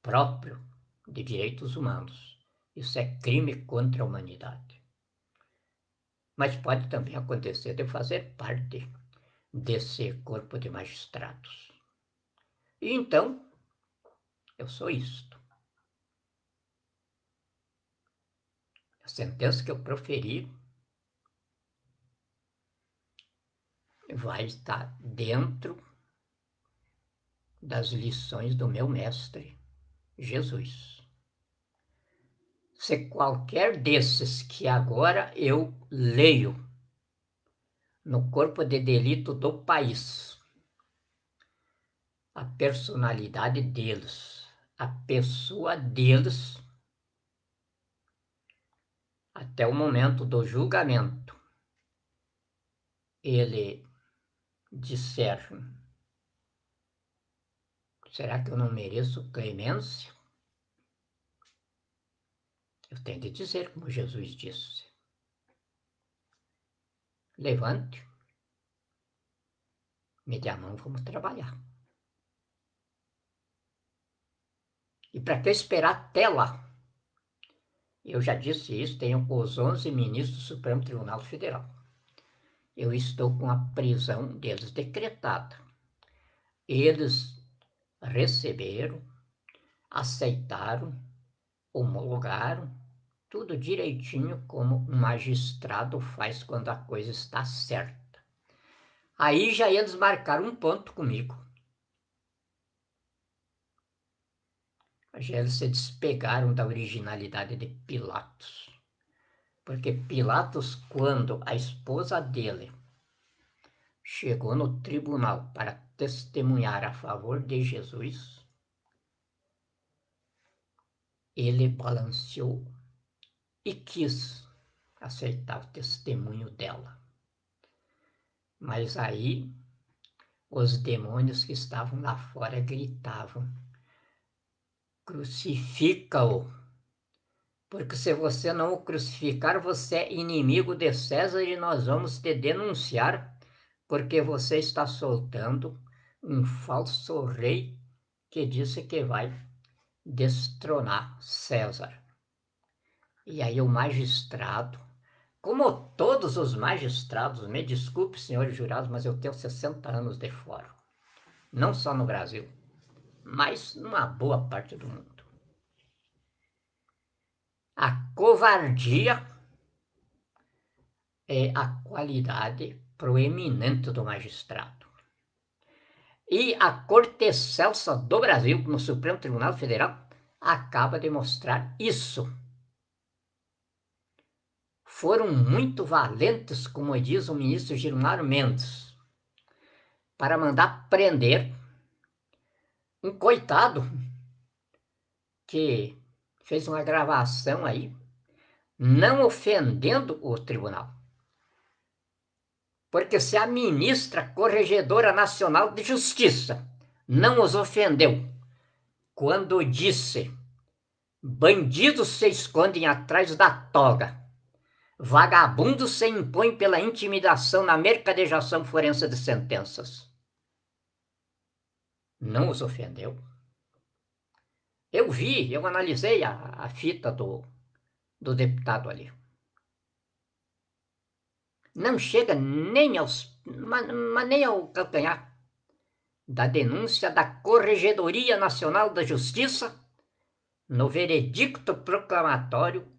Speaker 1: próprio de direitos humanos. Isso é crime contra a humanidade. Mas pode também acontecer de fazer parte desse corpo de magistrados. E então, eu sou isto. A sentença que eu proferi vai estar dentro das lições do meu mestre, Jesus. Se qualquer desses que agora eu leio no corpo de delito do país, a personalidade deles, a pessoa deles, até o momento do julgamento, ele disser: será que eu não mereço clemência? Eu tenho de dizer, como Jesus disse: levante, me dê a mão, vamos trabalhar. E para que esperar até lá? Eu já disse isso, tenho os 11 ministros do Supremo Tribunal Federal. Eu estou com a prisão deles decretada. Eles receberam, aceitaram, homologaram, tudo direitinho como um magistrado faz quando a coisa está certa. Aí já eles marcaram um ponto comigo. eles se despegaram da originalidade de Pilatos. Porque Pilatos, quando a esposa dele chegou no tribunal para testemunhar a favor de Jesus, ele balanceou e quis aceitar o testemunho dela. Mas aí os demônios que estavam lá fora gritavam: crucifica-o, porque se você não o crucificar, você é inimigo de César e nós vamos te denunciar, porque você está soltando um falso rei que disse que vai destronar César. E aí o magistrado, como todos os magistrados, me desculpe, senhores jurados, mas eu tenho 60 anos de fórum, não só no Brasil, mas numa boa parte do mundo. A covardia é a qualidade proeminente do magistrado. E a Corte Excelsa do Brasil, no Supremo Tribunal Federal, acaba de mostrar isso. Foram muito valentes, como diz o ministro Gilmar Mendes, para mandar prender um coitado que fez uma gravação aí, não ofendendo o tribunal. Porque se a ministra Corregedora Nacional de Justiça não os ofendeu quando disse: bandidos se escondem atrás da toga, vagabundos se impõem pela intimidação na mercadejação forense de sentenças, não os ofendeu. Eu analisei a fita do deputado ali. Não chega nem nem ao calcanhar da denúncia da Corregedoria Nacional da Justiça no veredicto proclamatório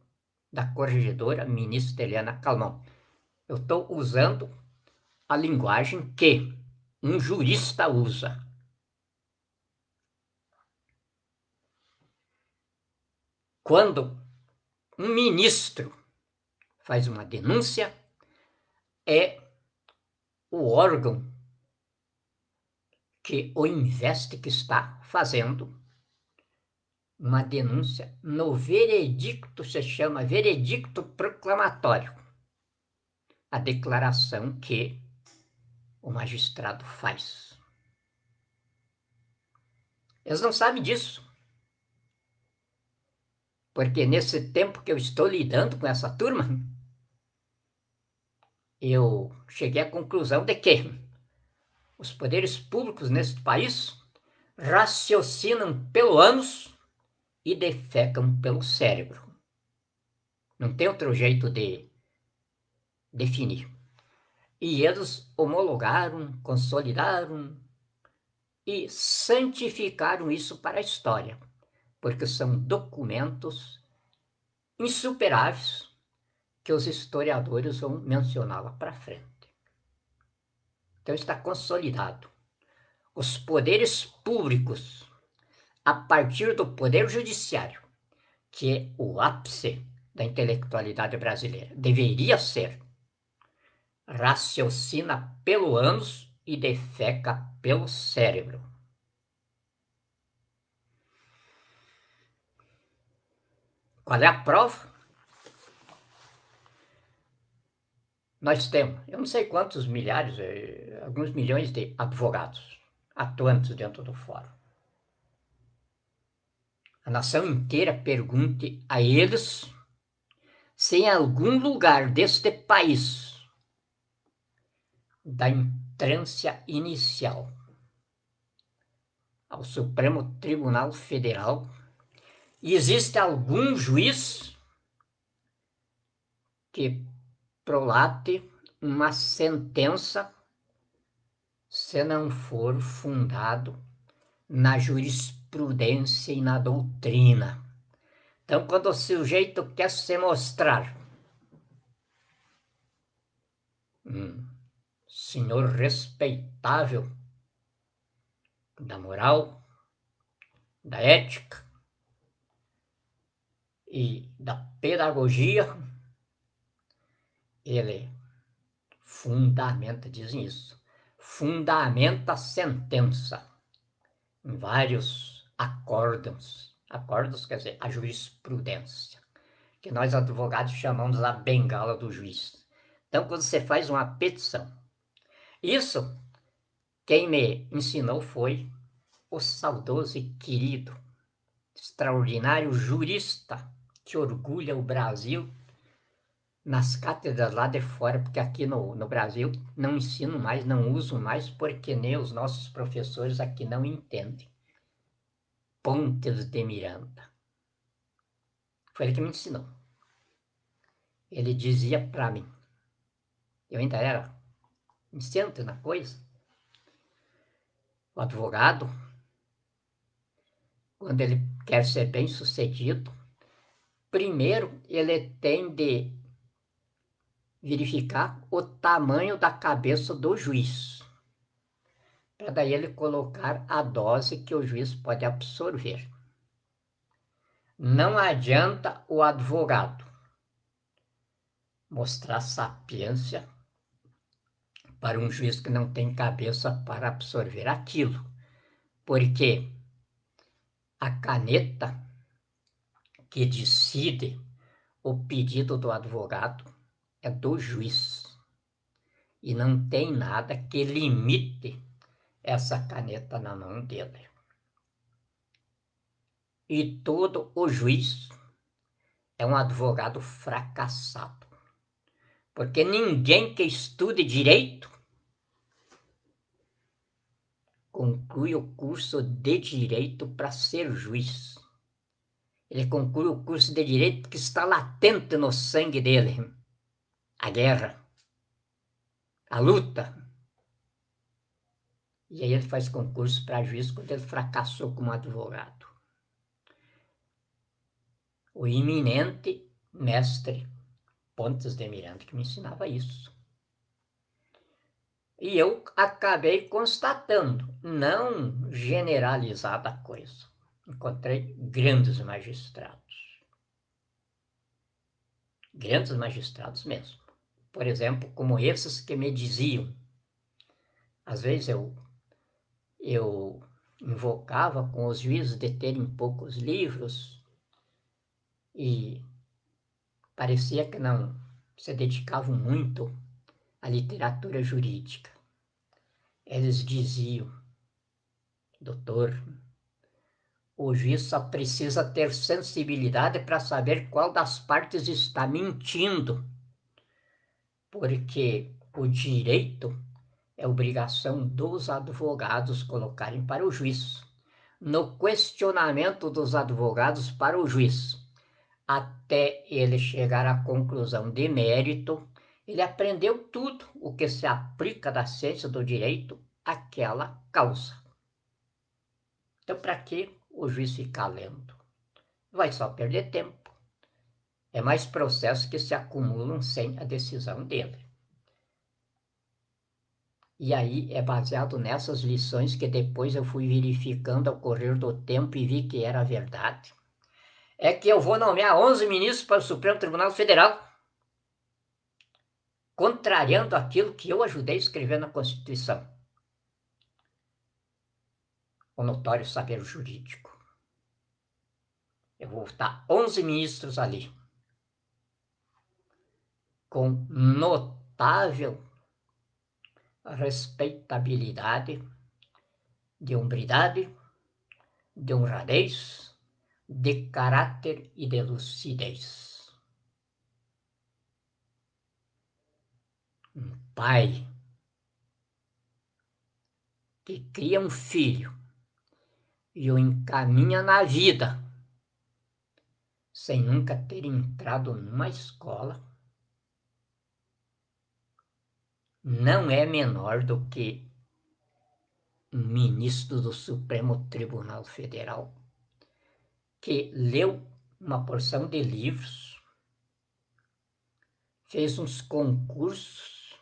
Speaker 1: da corregedora ministra Eliana Calmon. Eu estou usando a linguagem que um jurista usa. Quando um ministro faz uma denúncia, é o órgão que o investe que está fazendo uma denúncia no veredicto, se chama veredicto proclamatório, a declaração que o magistrado faz. Eles não sabem disso, porque nesse tempo que eu estou lidando com essa turma, eu cheguei à conclusão de que os poderes públicos neste país raciocinam pelo ânus e defecam pelo cérebro. Não tem outro jeito de definir. E eles homologaram, consolidaram e santificaram isso para a história, porque são documentos insuperáveis que os historiadores vão mencionar lá para frente. Então está consolidado. Os poderes públicos, a partir do poder judiciário, que é o ápice da intelectualidade brasileira, deveria ser, raciocina pelo ânus e defeca pelo cérebro. Qual é a prova? Nós temos, eu não sei quantos milhares, alguns milhões de advogados atuantes dentro do fórum. A nação inteira pergunte a eles se em algum lugar deste país, da entrância inicial ao Supremo Tribunal Federal, existe algum juiz que prolate uma sentença se não for fundado na jurisprudência e na doutrina. Então, quando o sujeito quer se mostrar senhor respeitável da moral, da ética, e da pedagogia, ele fundamenta, dizem isso, fundamenta a sentença em vários acordos quer dizer, a jurisprudência, que nós advogados chamamos a bengala do juiz. Então, quando você faz uma petição, isso quem me ensinou foi o saudoso e querido, extraordinário jurista que orgulha o Brasil nas cátedras lá de fora, porque aqui no Brasil não ensino mais, não uso mais, porque nem os nossos professores aqui não entendem. Pontes de Miranda. Foi ele que me ensinou. Ele dizia para mim, eu ainda era iniciante na coisa, o advogado, quando ele quer ser bem sucedido, primeiro ele tem de verificar o tamanho da cabeça do juiz, para daí ele colocar a dose que o juiz pode absorver. Não adianta o advogado mostrar sapiência para um juiz que não tem cabeça para absorver aquilo, porque a caneta que decide o pedido do advogado é do juiz e não tem nada que limite essa caneta na mão dele. E todo o juiz é um advogado fracassado, porque ninguém que estude direito conclui o curso de direito para ser juiz. Ele conclui o curso de direito porque está latente no sangue dele a guerra, a luta. E aí ele faz concurso para juiz quando ele fracassou como advogado. O eminente mestre Pontes de Miranda que me ensinava isso. E eu acabei constatando, não generalizada a coisa. Encontrei grandes magistrados mesmo. Por exemplo, como esses que me diziam, às vezes eu invocava com os juízes de terem poucos livros e parecia que não se dedicavam muito à literatura jurídica. Eles diziam, doutor, o juiz só precisa ter sensibilidade para saber qual das partes está mentindo, porque o direito é obrigação dos advogados colocarem para o juiz. No questionamento dos advogados para o juiz, até ele chegar à conclusão de mérito, ele aprendeu tudo o que se aplica da ciência do direito àquela causa. Então, para que o juiz ficar lendo? Vai só perder tempo. É mais processos que se acumulam sem a decisão dele. E aí é baseado nessas lições que depois eu fui verificando ao correr do tempo e vi que era verdade. É que eu vou nomear 11 ministros para o Supremo Tribunal Federal, contrariando aquilo que eu ajudei a escrever na Constituição. O notório saber jurídico. Eu vou botar 11 ministros ali, com notável respeitabilidade, de hombridade, de honradez, de caráter e de lucidez. Um pai que cria um filho e o encaminha na vida, sem nunca ter entrado numa escola, não é menor do que um ministro do Supremo Tribunal Federal que leu uma porção de livros, fez uns concursos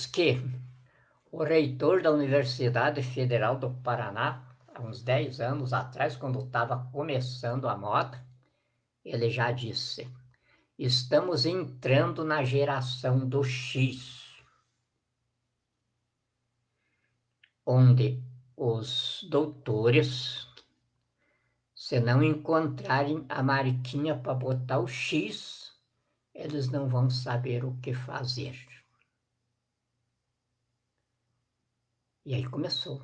Speaker 1: que o reitor da Universidade Federal do Paraná, uns 10 anos atrás, quando estava começando a moda, ele já disse: estamos entrando na geração do X, onde os doutores, se não encontrarem a marquinha para botar o X, eles não vão saber o que fazer. E aí começou.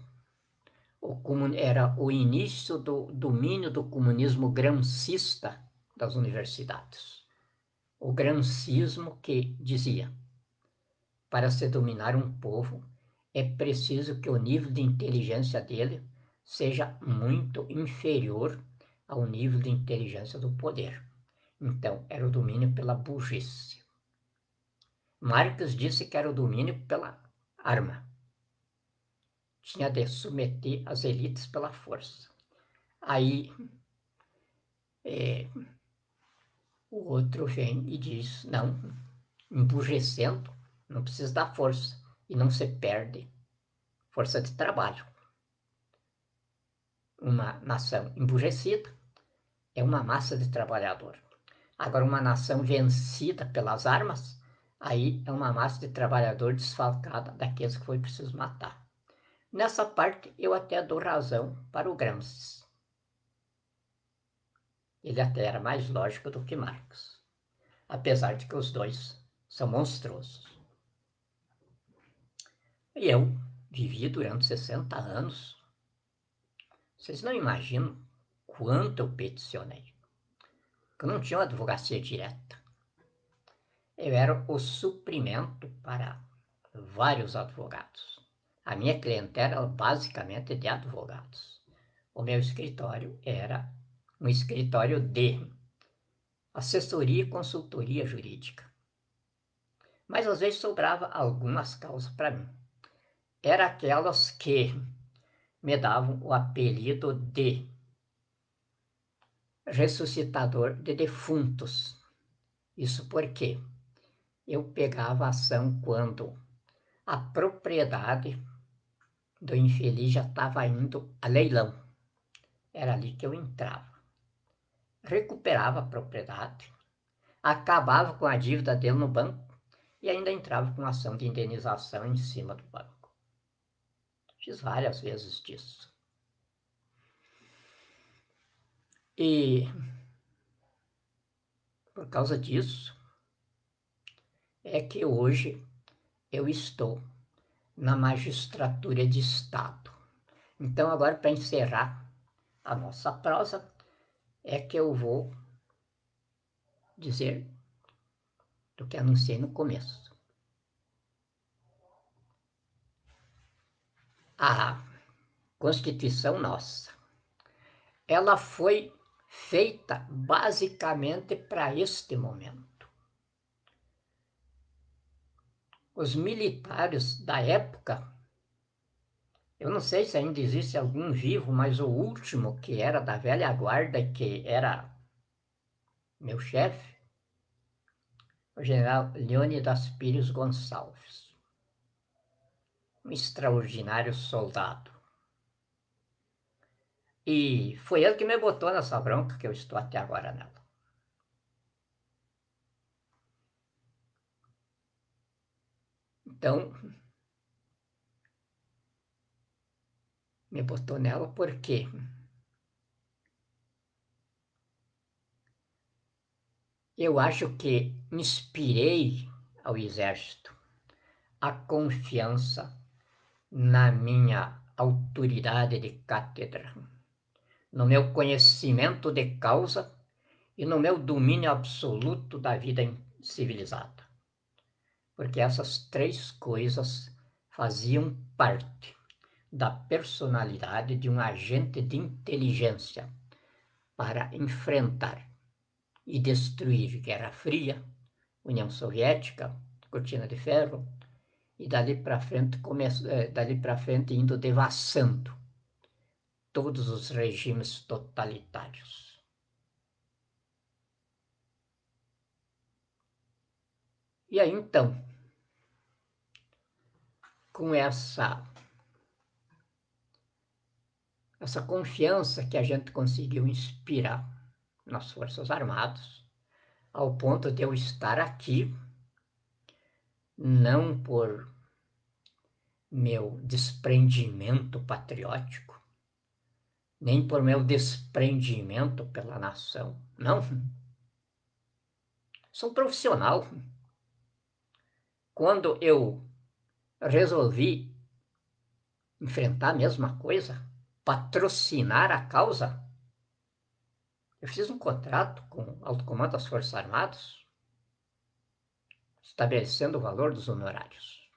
Speaker 1: Era o início do domínio do comunismo gramscista das universidades. O gramscismo que dizia: para se dominar um povo, é preciso que o nível de inteligência dele seja muito inferior ao nível de inteligência do poder. Então, era o domínio pela burrice. Marx disse que era o domínio pela arma. Tinha de submeter as elites pela força. Aí, o outro vem e diz: não, emburrecendo, não precisa da força e não se perde força de trabalho. Uma nação emburrecida é uma massa de trabalhador. Agora, uma nação vencida pelas armas, aí é uma massa de trabalhador desfalcada daqueles que foi preciso matar. Nessa parte, eu até dou razão para o Gramsci. Ele até era mais lógico do que Marx, apesar de que os dois são monstruosos. E eu vivi durante 60 anos. Vocês não imaginam quanto eu peticionei. Eu não tinha uma advocacia direta. Eu era o suprimento para vários advogados. A minha clientela era basicamente de advogados. O meu escritório era um escritório de assessoria e consultoria jurídica. Mas às vezes sobrava algumas causas para mim. Eram aquelas que me davam o apelido de ressuscitador de defuntos. Isso porque eu pegava a ação quando a propriedade do infeliz já estava indo a leilão. Era ali que eu entrava. Recuperava a propriedade, acabava com a dívida dele no banco e ainda entrava com ação de indenização em cima do banco. Fiz várias vezes disso. E por causa disso é que hoje eu estou na magistratura de Estado. Então, agora, para encerrar a nossa prosa, é que eu vou dizer do que anunciei no começo. A Constituição nossa, ela foi feita basicamente para este momento. Os militares da época, eu não sei se ainda existe algum vivo, mas o último, que era da velha guarda, que era meu chefe, o general Leônidas Pires Gonçalves, um extraordinário soldado. E foi ele que me botou nessa bronca que eu estou até agora nela. Então, me botou nela porque eu acho que inspirei ao Exército a confiança na minha autoridade de cátedra, no meu conhecimento de causa e no meu domínio absoluto da vida civilizada. Porque essas três coisas faziam parte da personalidade de um agente de inteligência para enfrentar e destruir Guerra Fria, União Soviética, Cortina de Ferro, e dali para frente indo devassando todos os regimes totalitários. E aí então, com essa essa confiança que a gente conseguiu inspirar nas Forças Armadas, ao ponto de eu estar aqui, não por meu desprendimento patriótico, nem por meu desprendimento pela nação. Não. Sou profissional. Quando eu resolvi enfrentar a mesma coisa, patrocinar a causa, eu fiz um contrato com o Alto Comando das Forças Armadas, estabelecendo o valor dos honorários.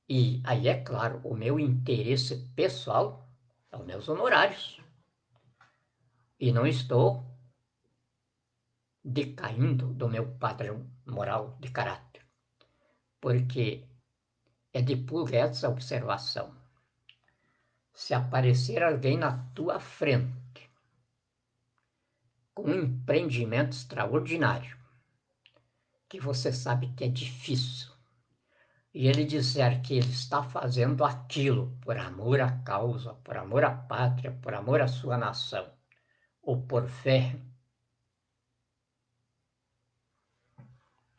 Speaker 1: E aí, é claro, o meu interesse pessoal é os meus honorários. E não estou decaindo do meu padrão moral de caráter, porque é de pura essa observação. Se aparecer alguém na tua frente com um empreendimento extraordinário, que você sabe que é difícil, e ele disser que ele está fazendo aquilo por amor à causa, por amor à pátria, por amor à sua nação, ou por fé,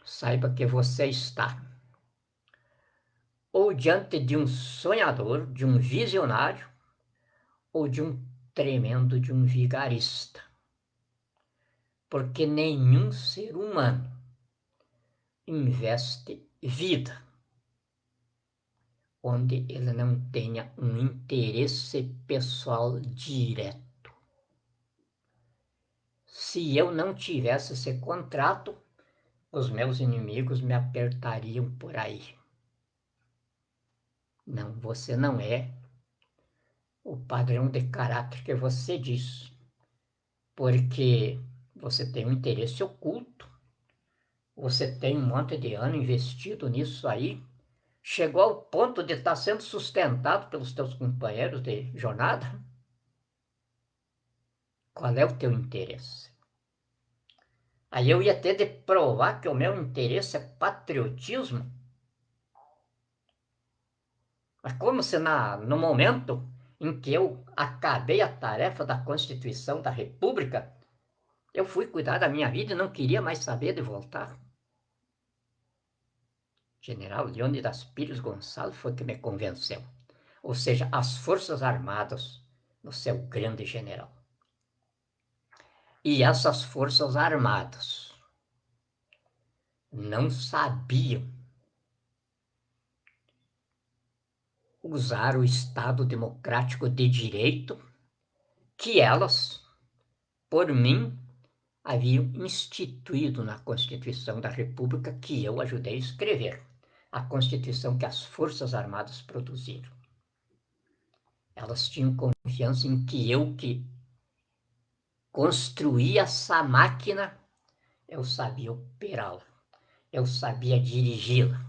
Speaker 1: saiba que você está ou diante de um sonhador, de um visionário, ou de um tremendo, de um vigarista. Porque nenhum ser humano investe vida onde ele não tenha um interesse pessoal direto. Se eu não tivesse esse contrato, os meus inimigos me apertariam por aí. Não, você não é o padrão de caráter que você diz, porque você tem um interesse oculto, você tem um monte de ano investido nisso aí, chegou ao ponto de estar sendo sustentado pelos teus companheiros de jornada. Qual é o teu interesse? Aí eu ia ter de provar que o meu interesse é patriotismo. Mas como se no momento em que eu acabei a tarefa da Constituição da República, eu fui cuidar da minha vida e não queria mais saber de voltar. General Leônidas Pires Gonçalves foi que me convenceu. Ou seja, as Forças Armadas no seu grande general. E essas Forças Armadas não sabiam usar o Estado Democrático de Direito que elas, por mim, haviam instituído na Constituição da República que eu ajudei a escrever. A Constituição que as Forças Armadas produziram. Elas tinham confiança em que eu, que construí essa máquina, eu sabia operá-la, eu sabia dirigi-la.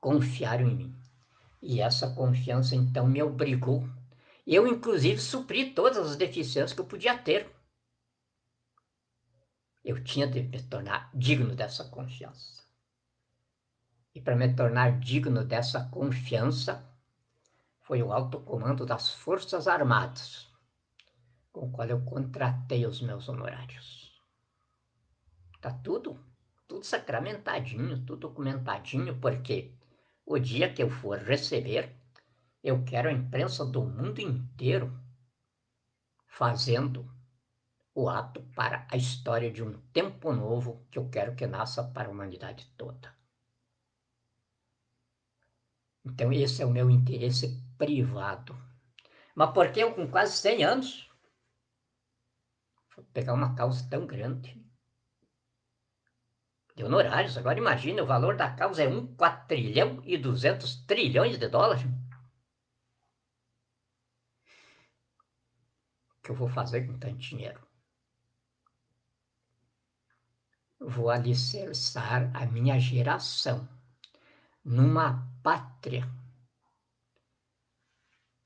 Speaker 1: Confiaram em mim. E essa confiança, então, me obrigou. Eu, inclusive, supri todas as deficiências que eu podia ter. Eu tinha de me tornar digno dessa confiança. E para me tornar digno dessa confiança, foi o alto comando das Forças Armadas, com o qual eu contratei os meus honorários. Tá tudo sacramentadinho, tudo documentadinho, porque o dia que eu for receber, eu quero a imprensa do mundo inteiro fazendo o ato para a história de um tempo novo que eu quero que nasça para a humanidade toda. Então esse é o meu interesse privado. Mas por que eu, com quase 100 anos, vou pegar uma causa tão grande de honorários? Agora imagine, o valor da causa é 1,2 trilhões. O que eu vou fazer com tanto dinheiro? Vou alicerçar a minha geração numa pátria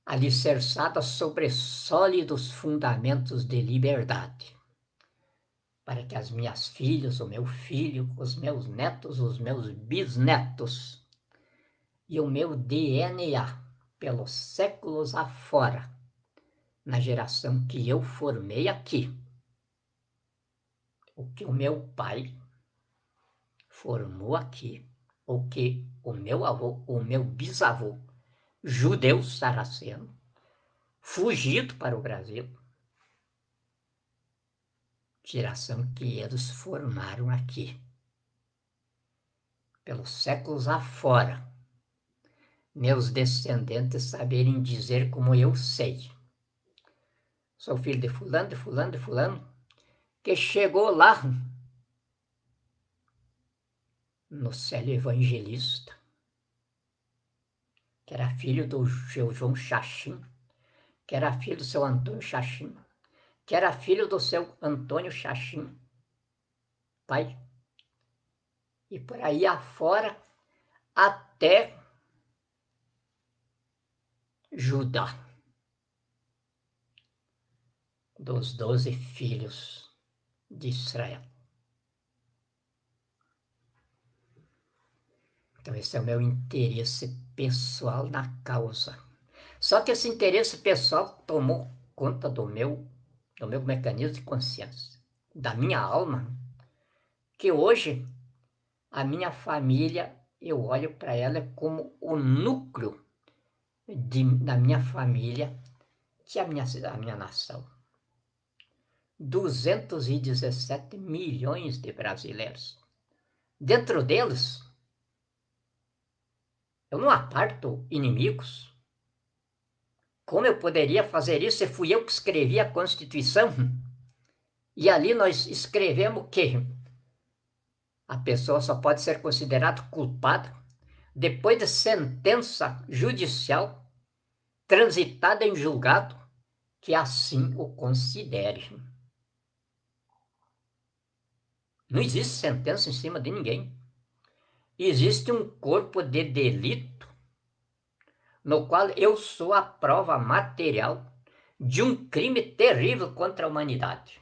Speaker 1: alicerçada sobre sólidos fundamentos de liberdade, para que as minhas filhas, o meu filho, os meus netos, os meus bisnetos e o meu DNA, pelos séculos afora, na geração que eu formei aqui, o que o meu pai formou aqui, o que o meu avô, o meu bisavô, judeu sarraceno, fugido para o Brasil, geração que eles formaram aqui, pelos séculos afora, meus descendentes saberem dizer como eu sei. Sou filho de fulano, de fulano, de fulano, que chegou lá no Célio Evangelista, que era filho do seu João Chachim, que era filho do seu Antônio Chachim, que era filho do seu Antônio Chachim, pai. E por aí afora, até Judá, dos 12 filhos de Israel. Então esse é o meu interesse pessoal na causa. Só que esse interesse pessoal tomou conta do meu mecanismo de consciência, da minha alma, que hoje a minha família, eu olho para ela como o núcleo da minha família, que é a minha nação. 217 milhões de brasileiros. Dentro deles, eu não aparto inimigos. Como eu poderia fazer isso se fui eu que escrevi a Constituição? E ali nós escrevemos que a pessoa só pode ser considerada culpada depois de sentença judicial transitada em julgado que assim o considere. Não existe sentença em cima de ninguém. Existe um corpo de delito no qual eu sou a prova material de um crime terrível contra a humanidade,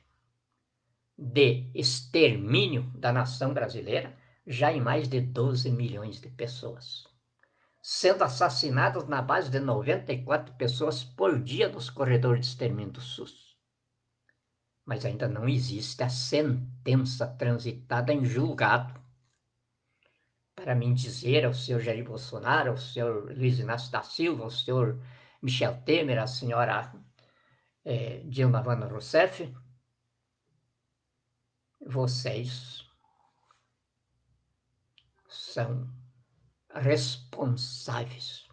Speaker 1: de extermínio da nação brasileira, já em mais de 12 milhões de pessoas, sendo assassinadas na base de 94 pessoas por dia nos corredores de extermínio do SUS. Mas ainda não existe a sentença transitada em julgado para mim dizer ao senhor Jair Bolsonaro, ao senhor Luiz Inácio da Silva, ao senhor Michel Temer, à senhora Dilma Vana Rousseff, vocês são responsáveis.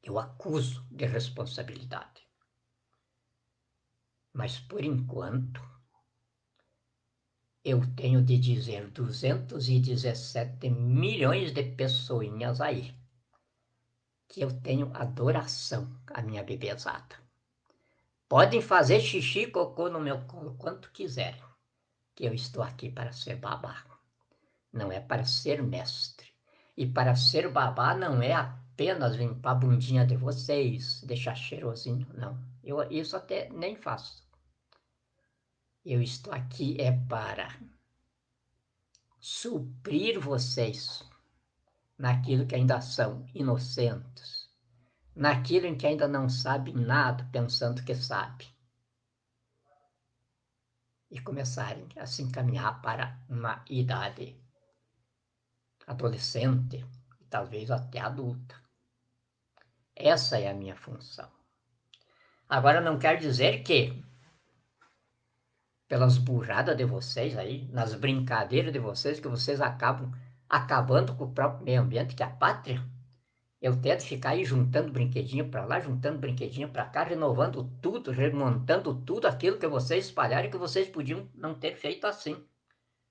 Speaker 1: Eu acuso de responsabilidade. Mas, por enquanto, eu tenho de dizer 217 milhões de pessoinhas aí que eu tenho adoração à minha bebezada. Podem fazer xixi e cocô no meu colo quanto quiserem, que eu estou aqui para ser babá. Não é para ser mestre. E para ser babá não é apenas limpar a bundinha de vocês, deixar cheirosinho, não. Isso até nem faço. Eu estou aqui para suprir vocês naquilo que ainda são inocentes, naquilo em que ainda não sabem nada, pensando que sabem, e começarem a se encaminhar para uma idade adolescente, talvez até adulta. Essa é a minha função. Agora não quer dizer que, pelas burradas de vocês aí, nas brincadeiras de vocês, que vocês acabam acabando com o próprio meio ambiente, que é a pátria, eu tento ficar aí juntando brinquedinho para lá, juntando brinquedinho para cá, renovando tudo, remontando tudo aquilo que vocês espalharam e que vocês podiam não ter feito assim.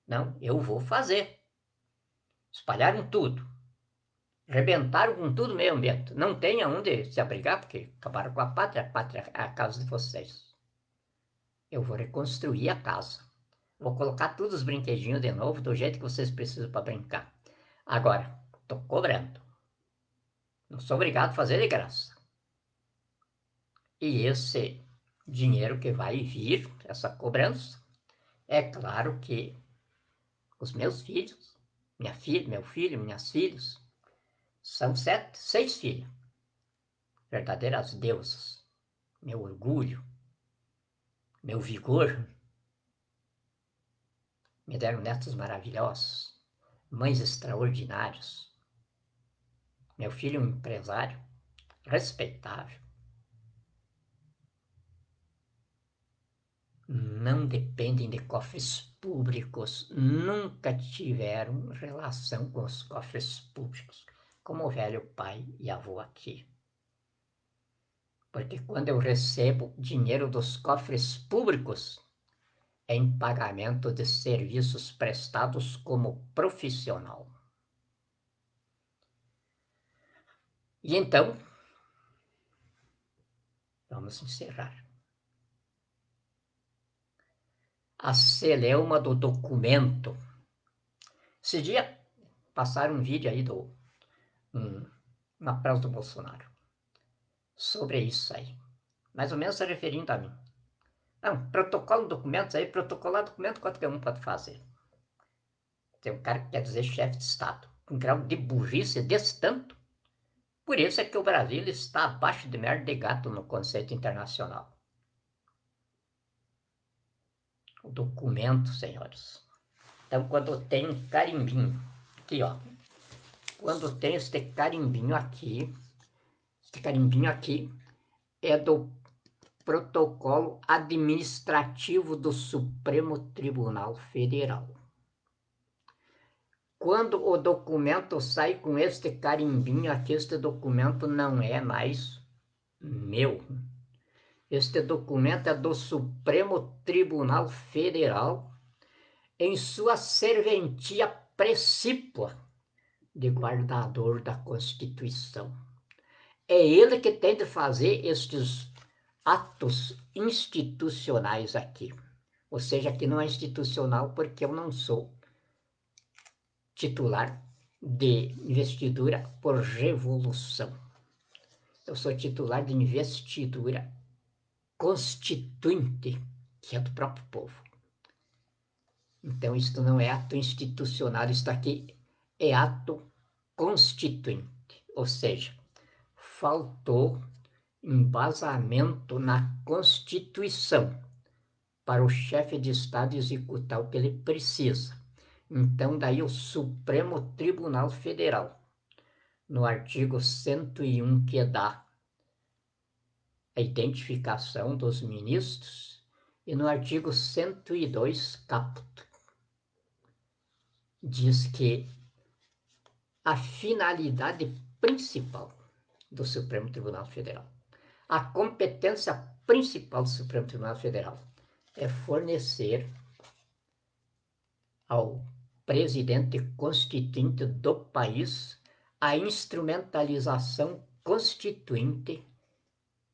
Speaker 1: Não, eu vou fazer. Espalharam tudo. Rebentaram com tudo o meio ambiente. Não tem aonde se abrigar, porque acabaram com a pátria é a casa de vocês. Eu vou reconstruir a casa. Vou colocar todos os brinquedinhos de novo, do jeito que vocês precisam para brincar. Agora, estou cobrando. Não sou obrigado a fazer de graça. E esse dinheiro que vai vir, essa cobrança, é claro que os meus filhos, minha filha, meu filho, minhas filhas, São 6 filhos, verdadeiras deusas, meu orgulho, meu vigor. Me deram netos maravilhosos, mães extraordinários. Meu filho é um empresário respeitável. Não dependem de cofres públicos, nunca tiveram relação com os cofres públicos, como o velho pai e avô aqui. Porque quando eu recebo dinheiro dos cofres públicos, é em pagamento de serviços prestados como profissional. E então, vamos encerrar. A celeuma do documento. Esse dia passaram um vídeo aí na praça do Bolsonaro sobre isso aí. Mais ou menos se referindo a mim. Não, protocolo documentos aí, protocolar documento qualquer um pode fazer. Tem um cara que quer dizer chefe de Estado, com um grau de burrice desse tanto. Por isso é que o Brasil está abaixo de merda de gato no conceito internacional. O documento, senhores. Então, quando tem um carimbinho, aqui ó, quando tem este carimbinho aqui é do protocolo administrativo do Supremo Tribunal Federal. Quando o documento sai com este carimbinho aqui, este documento não é mais meu. Este documento é do Supremo Tribunal Federal em sua serventia precípua de guardador da Constituição. É ele que tem de fazer estes atos institucionais aqui. Ou seja, aqui não é institucional porque eu não sou titular de investidura por revolução. Eu sou titular de investidura constituinte, que é do próprio povo. Então, isto não é ato institucional, isto aqui é ato constituinte, ou seja, faltou embasamento na Constituição para o chefe de Estado executar o que ele precisa. Então, daí o Supremo Tribunal Federal, no artigo 101, que dá a identificação dos ministros, e no artigo 102, caput, diz que a finalidade principal do Supremo Tribunal Federal, a competência principal do Supremo Tribunal Federal é fornecer ao presidente constituinte do país a instrumentalização constituinte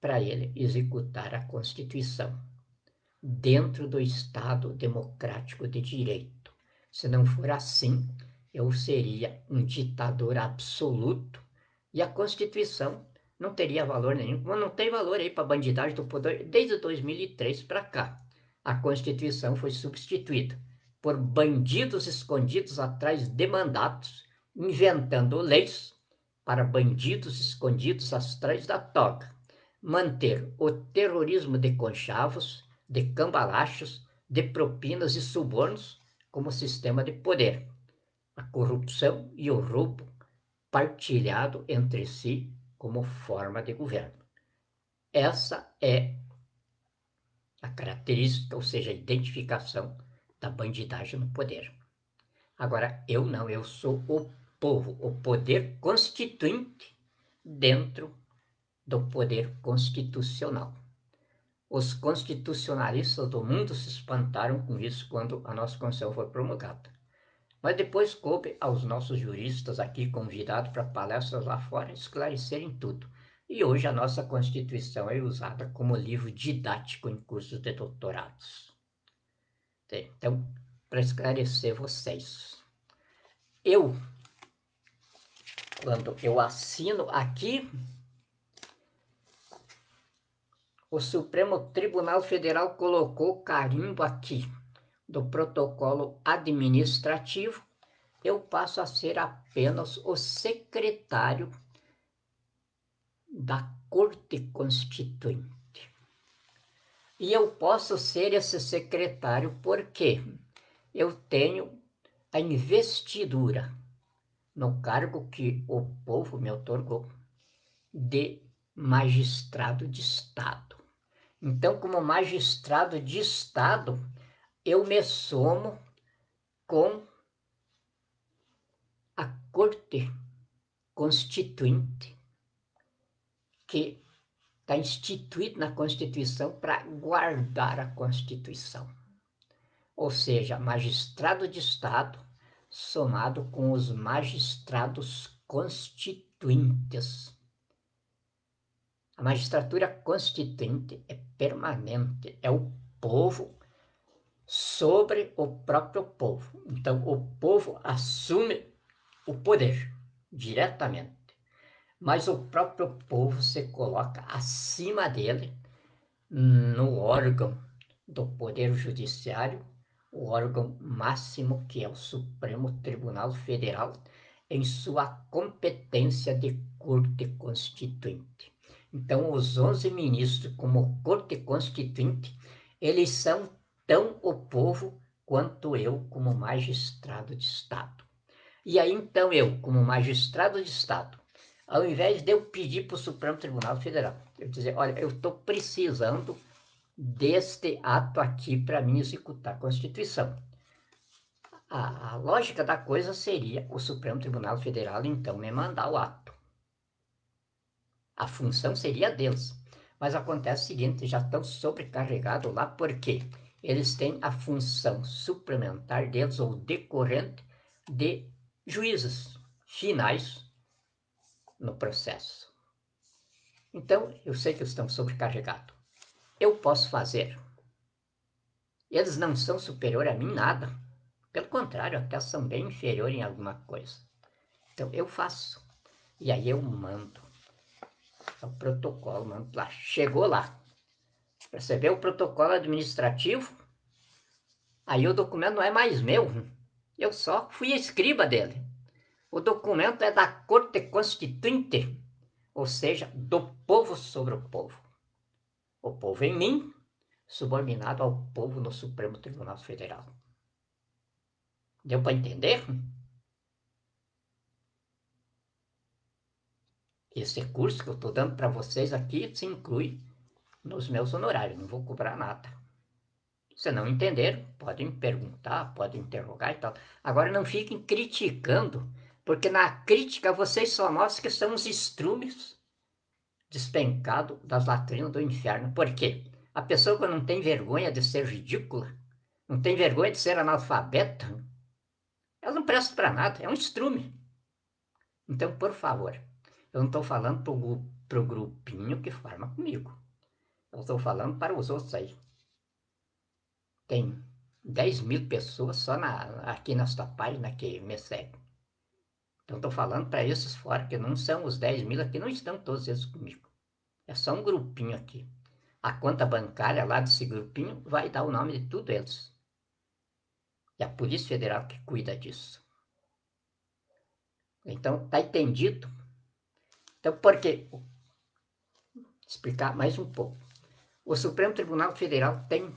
Speaker 1: para ele executar a Constituição dentro do Estado democrático de direito. Se não for assim, eu seria um ditador absoluto e a Constituição não teria valor nenhum. Mas não tem valor aí para a bandidagem do poder desde 2003 para cá. A Constituição foi substituída por bandidos escondidos atrás de mandatos, inventando leis para bandidos escondidos atrás da toga, manter o terrorismo de conchavos, de cambalachos, de propinas e subornos como sistema de poder, a corrupção e o roubo partilhado entre si como forma de governo. Essa é a característica, ou seja, a identificação da bandidagem no poder. Agora, eu não, eu sou o povo, o poder constituinte dentro do poder constitucional. Os constitucionalistas do mundo se espantaram com isso quando a nossa Constituição foi promulgada. Mas depois coube aos nossos juristas aqui convidados para palestras lá fora esclarecerem tudo. E hoje a nossa Constituição é usada como livro didático em cursos de doutorados. Então, para esclarecer vocês, quando eu assino aqui, o Supremo Tribunal Federal colocou carimbo aqui do protocolo administrativo eu passo a ser apenas o secretário da Corte Constituinte. E eu posso ser esse secretário porque eu tenho a investidura no cargo que o povo me otorgou de magistrado de Estado. Então, como magistrado de Estado, eu me somo com a Corte Constituinte, que está instituído na Constituição para guardar a Constituição. Ou seja, magistrado de Estado somado com os magistrados constituintes. A magistratura constituinte é permanente, é o povo sobre o próprio povo. Então, o povo assume o poder diretamente, mas o próprio povo se coloca acima dele no órgão do Poder Judiciário, o órgão máximo que é o Supremo Tribunal Federal, em sua competência de Corte Constituinte. Então, os 11 ministros, como Corte Constituinte, eles são tão o povo quanto eu, como magistrado de Estado. E aí, então, eu, como magistrado de Estado, ao invés de eu pedir para o Supremo Tribunal Federal, eu dizer, olha, eu estou precisando deste ato aqui para mim executar a Constituição. A lógica da coisa seria o Supremo Tribunal Federal, então, me mandar o ato. A função seria deles. Mas acontece o seguinte, já estão sobrecarregados lá porque eles têm a função suplementar deles ou decorrente de juízes finais no processo. Então, eu sei que eles estão sobrecarregados. Eu posso fazer. Eles não são superiores a mim nada. Pelo contrário, até são bem inferiores em alguma coisa. Então, eu faço. E aí eu mando. É o protocolo, mando lá. Chegou lá. Recebeu o protocolo administrativo. Aí o documento não é mais meu. Eu só fui escriba dele. O documento é da Corte Constituinte, ou seja, do povo sobre o povo. O povo em mim, subordinado ao povo no Supremo Tribunal Federal. Deu para entender? Esse curso que eu estou dando para vocês aqui se inclui nos meus honorários, não vou cobrar nada. Se não entenderam, podem perguntar, podem interrogar e tal. Agora não fiquem criticando, porque na crítica vocês só mostram que são os estrumes despencados das latrinas do inferno. Por quê? A pessoa que não tem vergonha de ser ridícula, não tem vergonha de ser analfabeta, ela não presta para nada, é um estrume. Então, por favor, eu não estou falando para o grupinho que forma comigo. Eu estou falando para os outros aí. Tem 10.000 pessoas só aqui nesta página que me seguem. Então, estou falando para esses fora, que não são os 10.000 aqui, não estão todos eles comigo. É só um grupinho aqui. A conta bancária lá desse grupinho vai dar o nome de todos eles. É a Polícia Federal que cuida disso. Então, está entendido? Então, por quê? Vou explicar mais um pouco. O Supremo Tribunal Federal tem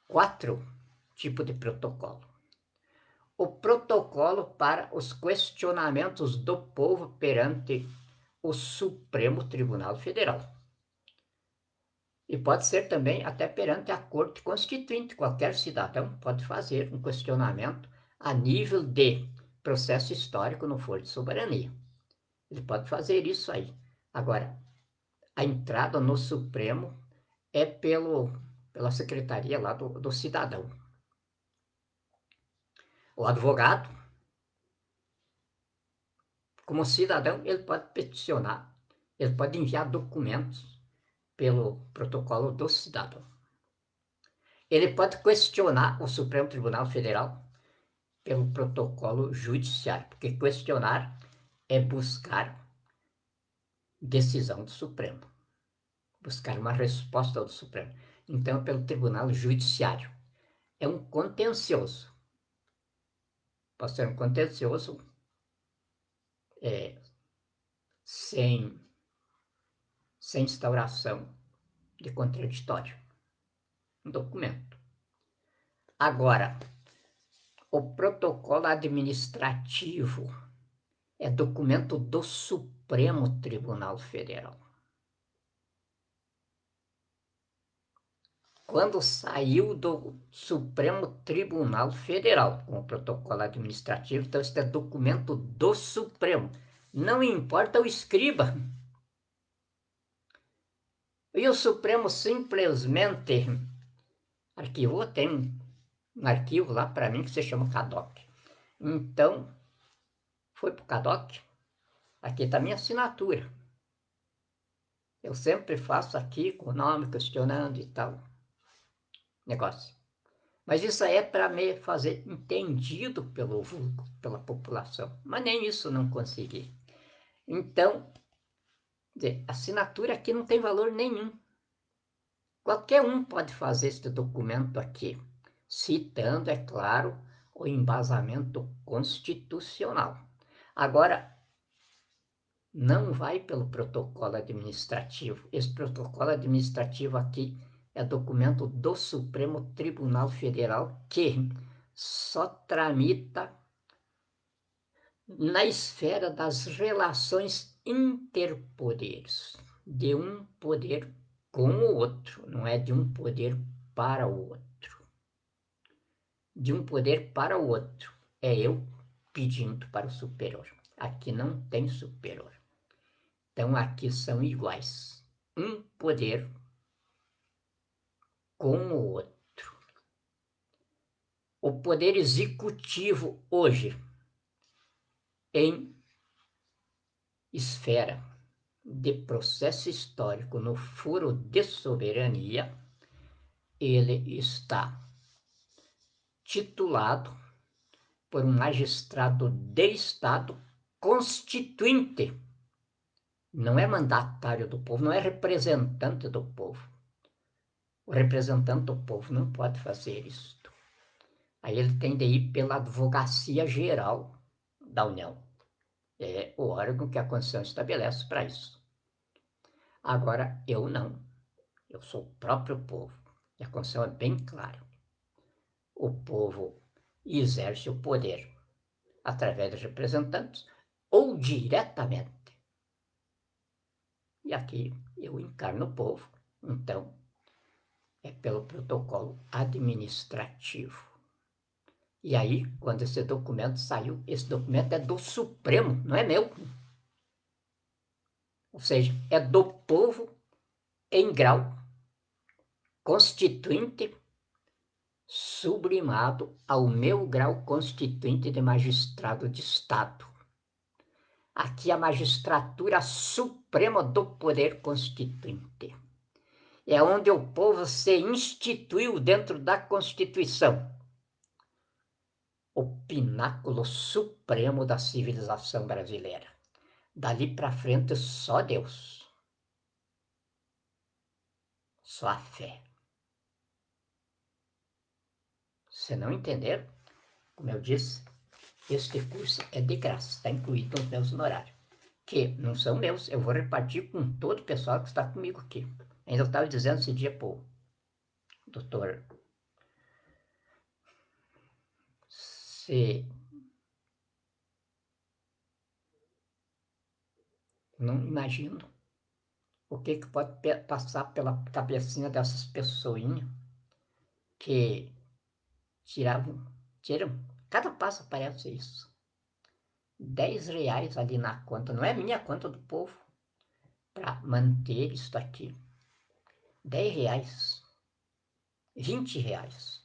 Speaker 1: 4 tipos de protocolo. O protocolo para os questionamentos do povo perante o Supremo Tribunal Federal. E pode ser também até perante a Corte Constituinte. Qualquer cidadão pode fazer um questionamento a nível de processo histórico no foro de soberania. Ele pode fazer isso aí. Agora, a entrada no Supremo é pela secretaria lá do cidadão. O advogado, como cidadão, ele pode peticionar, ele pode enviar documentos pelo protocolo do cidadão. Ele pode questionar o Supremo Tribunal Federal pelo protocolo judiciário, porque questionar é buscar decisão do Supremo, buscar uma resposta do Supremo. Então, pelo Tribunal Judiciário. É um contencioso. processo contencioso sem instauração de contraditório no documento. Agora, o protocolo administrativo é documento do Supremo Tribunal Federal. Quando saiu do Supremo Tribunal Federal com o protocolo administrativo, então isso é documento do Supremo. Não importa o escriba. E o Supremo simplesmente arquivou, tem um arquivo lá para mim que se chama CADOC. Então, foi para o CADOC, aqui está a minha assinatura. Eu sempre faço aqui com o nome, questionando e tal, negócio. Mas isso aí é para me fazer entendido pelo vulgo, pela população. Mas nem isso não consegui. Então, assinatura aqui não tem valor nenhum. Qualquer um pode fazer este documento aqui, citando, é claro, o embasamento constitucional. Agora, não vai pelo protocolo administrativo. Esse protocolo administrativo aqui é documento do Supremo Tribunal Federal que só tramita na esfera das relações interpoderes, de um poder com o outro, não é de um poder para o outro. De um poder para o outro. É eu pedindo para o superior. Aqui não tem superior. Então, aqui são iguais. Um poder com o outro. O poder executivo hoje, em esfera de processo histórico no foro de soberania, ele está titulado por um magistrado de Estado constituinte. Não é mandatário do povo, não é representante do povo. O representante do povo não pode fazer isso. Aí ele tem de ir pela Advocacia Geral da União. É o órgão que a Constituição estabelece para isso. Agora, eu não. Eu sou o próprio povo. E a Constituição é bem clara. O povo exerce o poder através dos representantes ou diretamente. E aqui eu encarno o povo. Então, é pelo protocolo administrativo. E aí, quando esse documento saiu, esse documento é do Supremo, não é meu. Ou seja, é do povo em grau constituinte sublimado ao meu grau constituinte de magistrado de Estado. Aqui a magistratura suprema do poder constituinte. É onde o povo se instituiu dentro da Constituição. O pináculo supremo da civilização brasileira. Dali para frente, só Deus. Só a fé. Se não entenderam, como eu disse, este curso é de graça, está incluído nos meus honorários. Que não são meus, eu vou repartir com todo o pessoal que está comigo aqui. Ainda eu estava dizendo esse dia para o doutor, se não imagino o que pode passar pela cabecinha dessas pessoinhas que tiram, cada passo aparece isso. R$10 ali na conta, não é minha conta do povo, para manter isso aqui. R$10, R$20.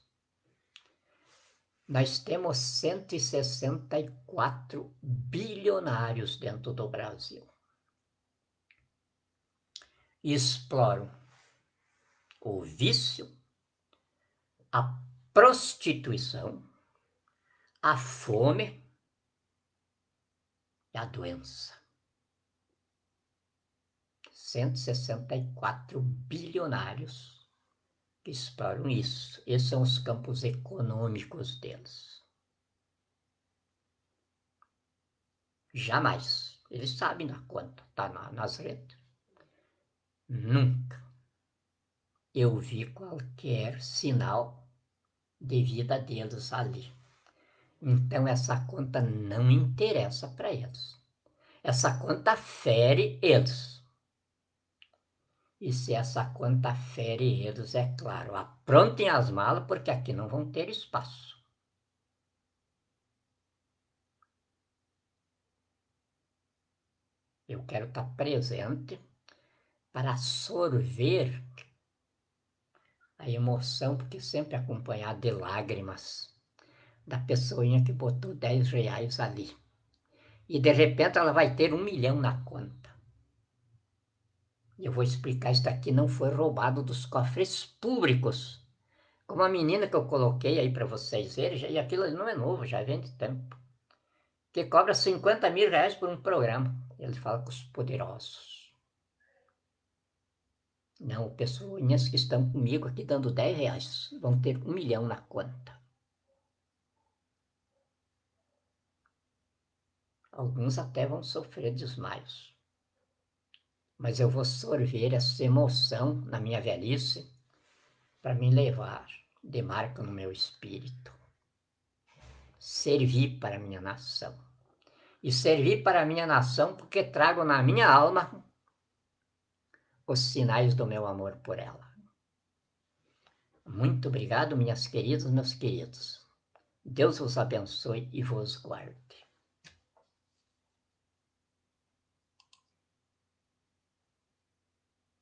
Speaker 1: Nós temos 164 bilionários dentro do Brasil. Exploram o vício, a prostituição, a fome e a doença. 164 bilionários que exploram isso. Esses são os campos econômicos deles. Jamais. Eles sabem da conta, tá nas redes. Nunca eu vi qualquer sinal de vida deles ali. Então essa conta não interessa para eles. Essa conta fere eles. E se essa conta fere eles, é claro, aprontem as malas, porque aqui não vão ter espaço. Eu quero estar presente para sorver a emoção, porque sempre acompanhado de lágrimas, da pessoinha que botou 10 reais ali. E de repente ela vai ter 1 milhão na conta. E eu vou explicar, isso aqui não foi roubado dos cofres públicos. Como a menina que eu coloquei aí para vocês verem, e aquilo ali não é novo, já vem de tempo. Que cobra 50 mil reais por um programa. Ele fala com os poderosos. Não, pessoas que estão comigo aqui dando 10 reais vão ter 1 milhão na conta. Alguns até vão sofrer desmaios. Mas eu vou sorver essa emoção na minha velhice para me levar de marca no meu espírito. Servir para a minha nação. E servir para a minha nação porque trago na minha alma os sinais do meu amor por ela. Muito obrigado, minhas queridas, meus queridos. Deus vos abençoe e vos guarde.